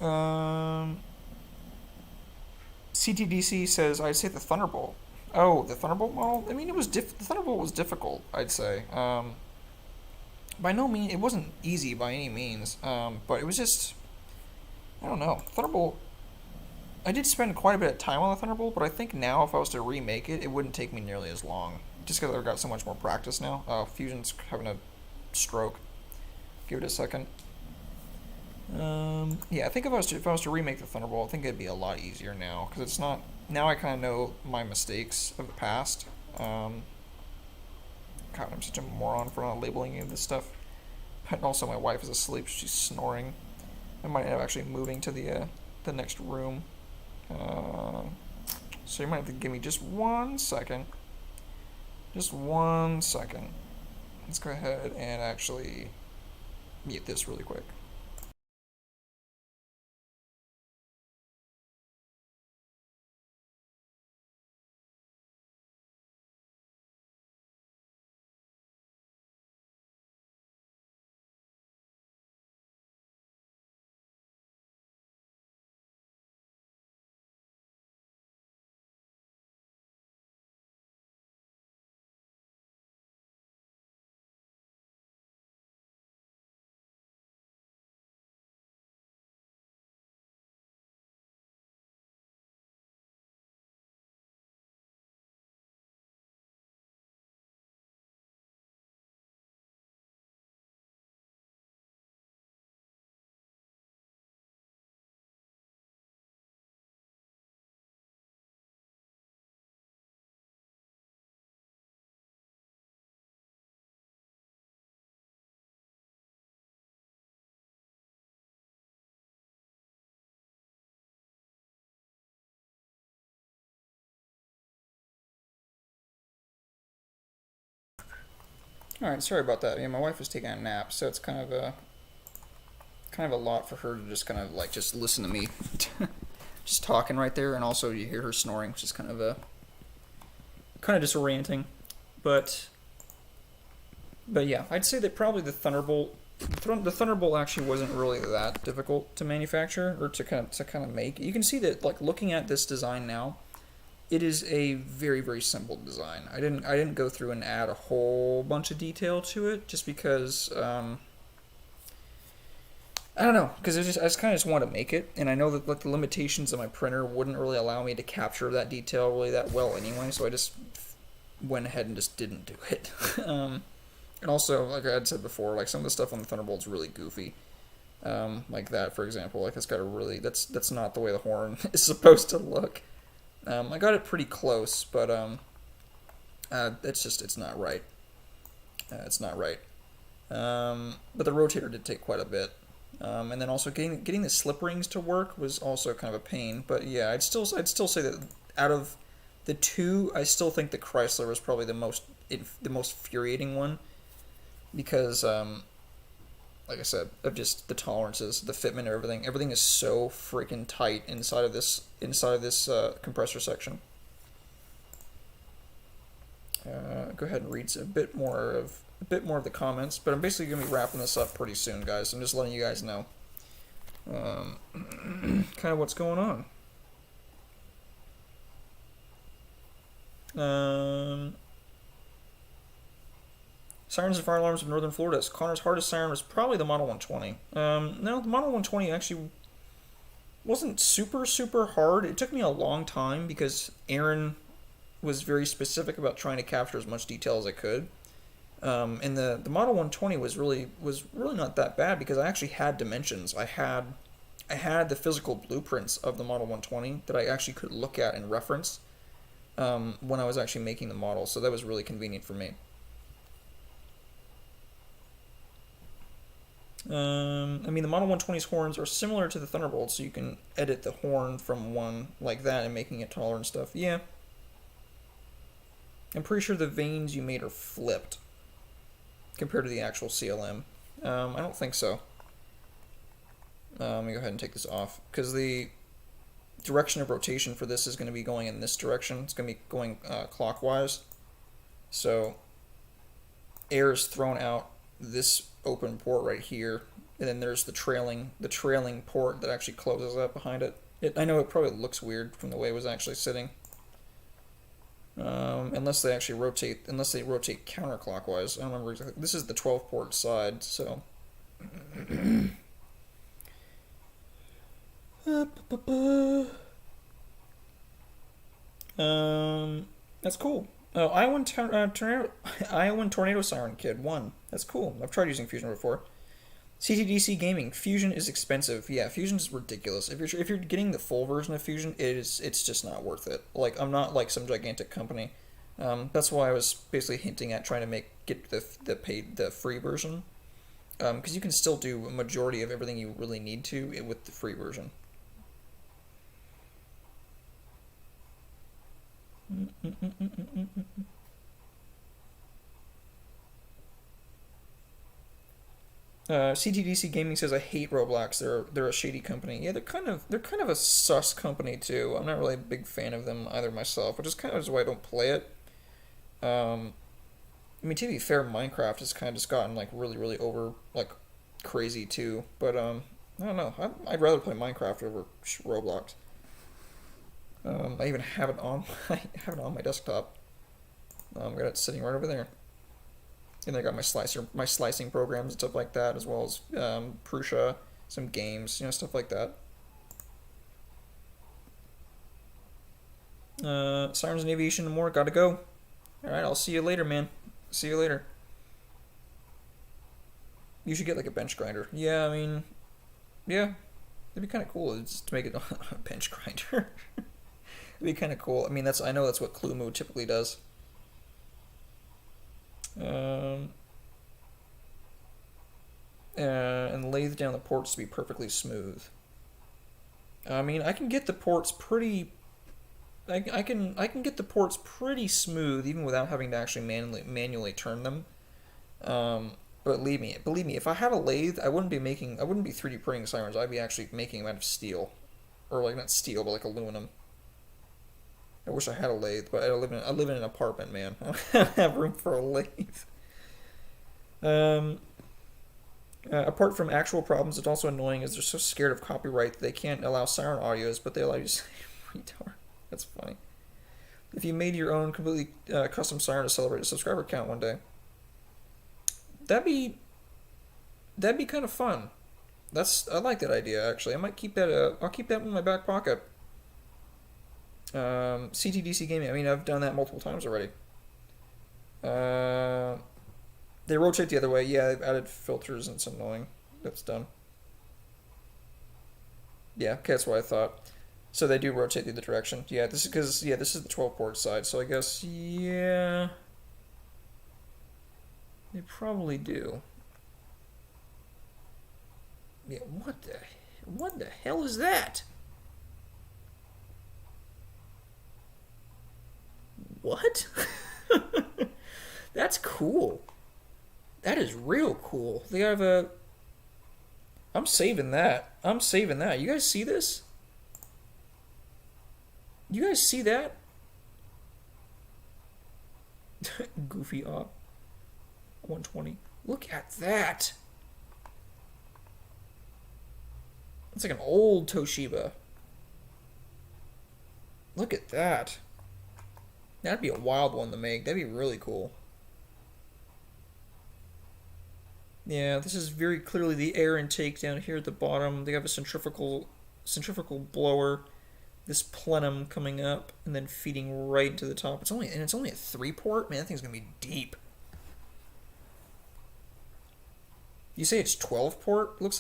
Um, CTDC says I'd say the Thunderbolt. Oh, the Thunderbolt model. I mean, the Thunderbolt was difficult. I'd say. By no means, it wasn't easy by any means. But it was just, I don't know. Thunderbolt. I did spend quite a bit of time on the Thunderbolt, but I think now if I was to remake it, it wouldn't take me nearly as long. Just because I've got so much more practice now. Fusion's having a stroke. Give it a second. Yeah, I think if I was to remake the Thunderbolt, I think it'd be a lot easier now, because it's not. Now I kind of know my mistakes of the past. God, I'm such a moron for not labeling any of this stuff. And also, my wife is asleep; she's snoring. I might end up actually moving to the next room. So you might have to give me just 1 second. Just 1 second. Let's go ahead and actually mute this really quick. All right, sorry about that. Yeah, my wife was taking a nap, so it's kind of a lot for her to just kind of like just listen to me, just talking right there, and also you hear her snoring, which is kind of disorienting. But but yeah, I'd say that probably the Thunderbolt actually wasn't really that difficult to manufacture or to kind of make. You can see that like looking at this design now, it is a very simple design. I didn't go through and add a whole bunch of detail to it just because I don't know, because I just kind of just want to make it, and I know that like the limitations of my printer wouldn't really allow me to capture that detail really that well anyway, so I just went ahead and just didn't do it. And also, like I had said before, like some of the stuff on the Thunderbolt's really goofy. Like that, for example, like that's not the way the horn is supposed to look. I got it pretty close, but it's not right. It's not right. But the rotator did take quite a bit. And then also getting the slip rings to work was also kind of a pain. But yeah, I'd still say that out of the two, I still think the Chrysler was probably the most infuriating one because like I said, of just the tolerances, the fitment, everything. Everything is so freaking tight inside of this compressor section. Go ahead and read a bit more of the comments, but I'm basically gonna be wrapping this up pretty soon, guys. I'm just letting you guys know kind of what's going on. Sirens and fire alarms of Northern Florida. Connor's hardest siren was probably the Model 120. No, the Model 120 actually wasn't super hard. It took me a long time because Aaron was very specific about trying to capture as much detail as I could. And the Model 120 was really not that bad because I actually had dimensions. I had the physical blueprints of the Model 120 that I actually could look at and reference when I was actually making the model. So that was really convenient for me. I mean, the Model 120's horns are similar to the Thunderbolt, so you can edit the horn from one like that and making it taller and stuff. Yeah. I'm pretty sure the vanes you made are flipped compared to the actual CLM. I don't think so. Let me go ahead and take this off, because the direction of rotation for this is going to be going in this direction. It's going to be going clockwise. So air is thrown out this open port right here, and then there's the trailing port that actually closes up behind it. I know it probably looks weird from the way it was actually sitting. Unless they rotate counterclockwise. I don't remember exactly. This is the 12 port side, so that's cool. Oh, Iowan Tornado Siren Kid 1. That's cool. I've tried using Fusion before. CTDC Gaming. Fusion is expensive. Yeah, Fusion is ridiculous. If you're getting the full version of Fusion, it's just not worth it. Like, I'm not like some gigantic company. That's why I was basically hinting at trying to get the free version. Because you can still do a majority of everything you really need to with the free version. CTDC Gaming says I hate Roblox. They're a shady company. Yeah, they're kind of a sus company too. I'm not really a big fan of them either myself, which is kind of why I don't play it. I mean, to be fair, Minecraft has kind of just gotten like really over like crazy too. But I don't know. I'd rather play Minecraft over Roblox. I even have it on. I have it on my desktop. Got it sitting right over there. And I got my slicing programs and stuff like that, as well as Prusa, some games, stuff like that. Sirens and Aviation and more. Gotta go. All right, I'll see you later, man. See you later. You should get like a bench grinder. Yeah, I mean, yeah, it'd be kind of cool just to make it a bench grinder. It'd be kind of cool. I mean, I know that's what Clumu typically does. And lathe down the ports to be perfectly smooth. I mean, I can get the ports pretty. I can get the ports pretty smooth even without having to actually manually turn them. But believe me, if I had a lathe, I wouldn't be 3D printing sirens. I'd be actually making them out of steel, or like not steel, but like aluminum. I wish I had a lathe, but I live in an apartment, man. I don't have room for a lathe. Apart from actual problems, it's also annoying as they're so scared of copyright that they can't allow siren audios, but they allow you to say retard. That's funny. If you made your own completely custom siren to celebrate a subscriber count one day, that'd be kind of fun. I like that idea actually. I might keep that. I'll keep that in my back pocket. CTDC gaming. I mean, I've done that multiple times already. Uh, they rotate the other way. Yeah, they've added filters and it's annoying. That's done. Yeah, okay, that's what I thought. So they do rotate the other direction. Yeah, this is because this is the 12 port side. So I guess yeah, they probably do. Yeah, what the hell is that? What? That's cool. That is real cool. They have a. I'm saving that. I'm saving that. You guys see this? You guys see that? Goofy op. 120. Look at that. It's like an old Toshiba. Look at that. That'd be a wild one to make. That'd be really cool. Yeah, this is very clearly the air intake down here at the bottom. They have a centrifugal blower, this plenum coming up, and then feeding right to the top. It's only a 3-port? Man, that thing's gonna be deep. You say it's 12 port? It looks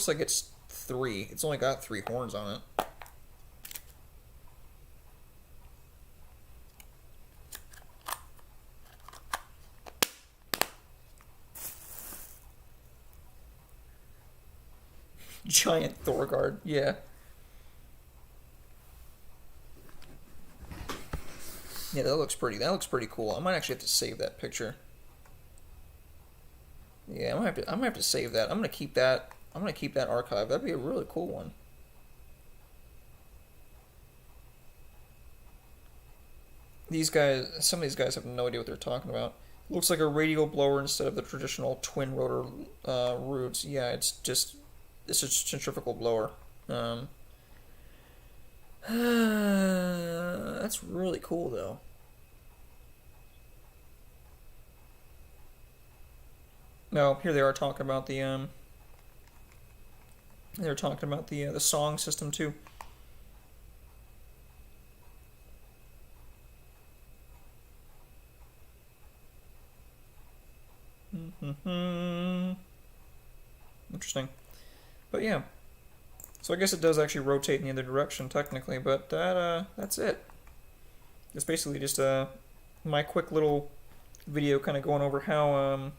like it's 3. It's only got 3 horns on it. Giant Thorgard, yeah. Yeah, that looks pretty cool. I might actually have to save that picture. Yeah, I might have to save that. I'm gonna keep that archive. That'd be a really cool one. Some of these guys have no idea what they're talking about. Looks like a radial blower instead of the traditional twin rotor roots. Yeah, it's a centrifugal blower. That's really cool though. No, here they are talking about they're talking about the song system too. Interesting. But yeah. So I guess it does actually rotate in the other direction technically, but that's it. It's basically just my quick little video kind of going over how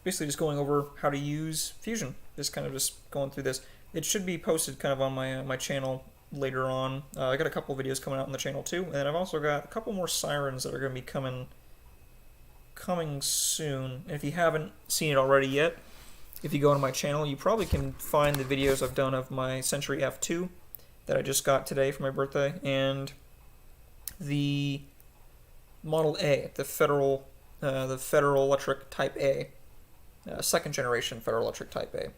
basically just going over how to use Fusion. Just going through this. It should be posted kind of on my channel later on. I got a couple videos coming out on the channel too, and then I've also got a couple more sirens that are going to be coming soon. And if you haven't seen it already yet, if you go to my channel, you probably can find the videos I've done of my Century F2 that I just got today for my birthday, and the Model A, the Federal Electric Type A, second generation Federal Electric Type A,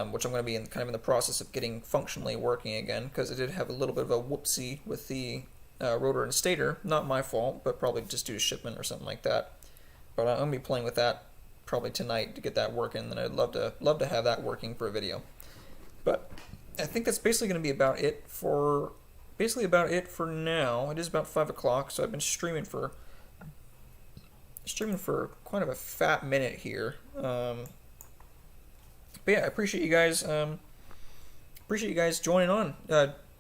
which I'm going to be in the process of getting functionally working again, because it did have a little bit of a whoopsie with the rotor and stator. Not my fault, but probably just due to shipment or something like that. But I'm going to be playing with that probably tonight to get that working, and I'd love to have that working for a video. But I think that's basically going to be about it for now. It is about 5 o'clock, so I've been streaming for quite of a fat minute here. But yeah, I appreciate you guys. Joining on,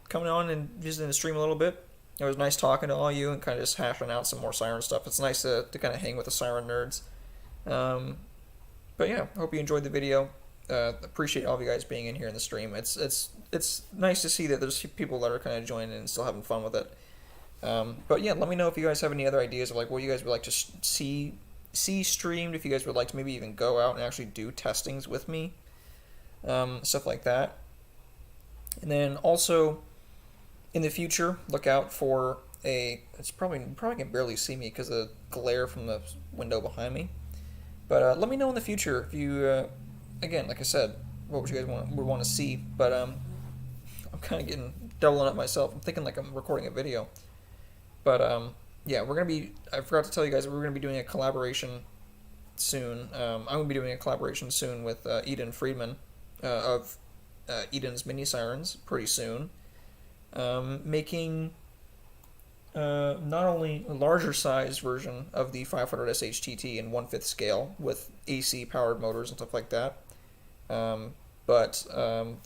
coming on and visiting the stream a little bit. It was nice talking to all you and kind of just hashing out some more siren stuff. It's nice to kind of hang with the siren nerds. But yeah, hope you enjoyed the video. Appreciate all of you guys being in here in the stream. It's nice to see that there's people that are kind of joining and still having fun with it. But yeah, let me know if you guys have any other ideas of like what you guys would like to see streamed. If you guys would like to maybe even go out and actually do testings with me, stuff like that. And then also in the future, look out for you probably can barely see me because of the glare from the window behind me. But let me know in the future if you, again, like I said, what would you guys would want to see. But I'm kind of doubling up myself. I'm thinking like I'm recording a video. But yeah, we're gonna be. I forgot to tell you guys that we're gonna be doing a collaboration soon. I'm gonna be doing a collaboration soon with Eden Friedman of Eden's Mini Sirens pretty soon. Making not only a larger size version of the 500 SHTT in 1/5 scale with AC powered motors and stuff like that, but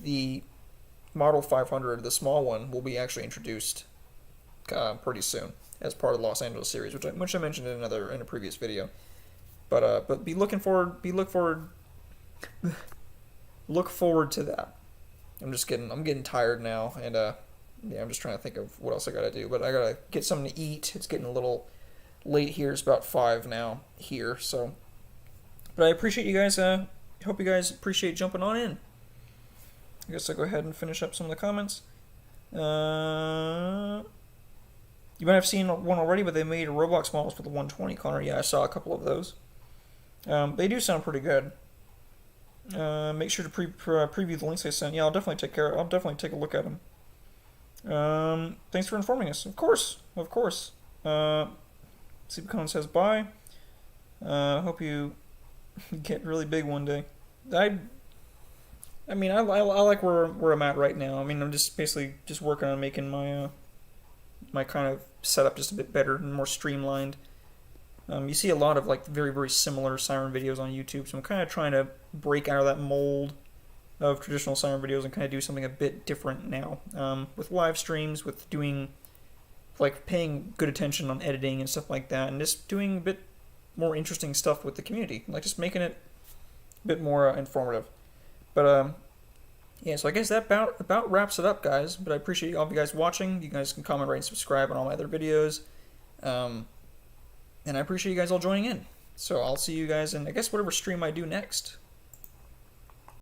the Model 500, the small one, will be actually introduced pretty soon as part of the Los Angeles series, which I mentioned in a previous video. But look forward to that. I'm getting tired now, and yeah, I'm just trying to think of what else I gotta do. But I gotta get something to eat. It's getting a little late here. It's about 5 now here. So, but I appreciate you guys. Hope you guys appreciate jumping on in. I guess I'll go ahead and finish up some of the comments. You might have seen one already, but they made Roblox models for the 120, Connor. Yeah, I saw a couple of those. They do sound pretty good. Make sure to preview the links I sent. Yeah, I'll definitely take a look at them. Thanks for informing us. Of course. Sleepcon says bye. Hope you get really big one day. I mean, I like where I'm at right now. I mean, I'm just basically just working on making my kind of setup just a bit better and more streamlined. You see a lot of like very, very similar siren videos on YouTube, so I'm kind of trying to break out of that mold of traditional siren videos and kind of do something a bit different now. With live streams, with doing, like, paying good attention on editing and stuff like that, and just doing a bit more interesting stuff with the community, like just making it a bit more informative. But yeah, so I guess that about wraps it up, guys. But I appreciate all of you guys watching. You guys can comment, rate, and subscribe on all my other videos. And I appreciate you guys all joining in. So I'll see you guys in, I guess, whatever stream I do next.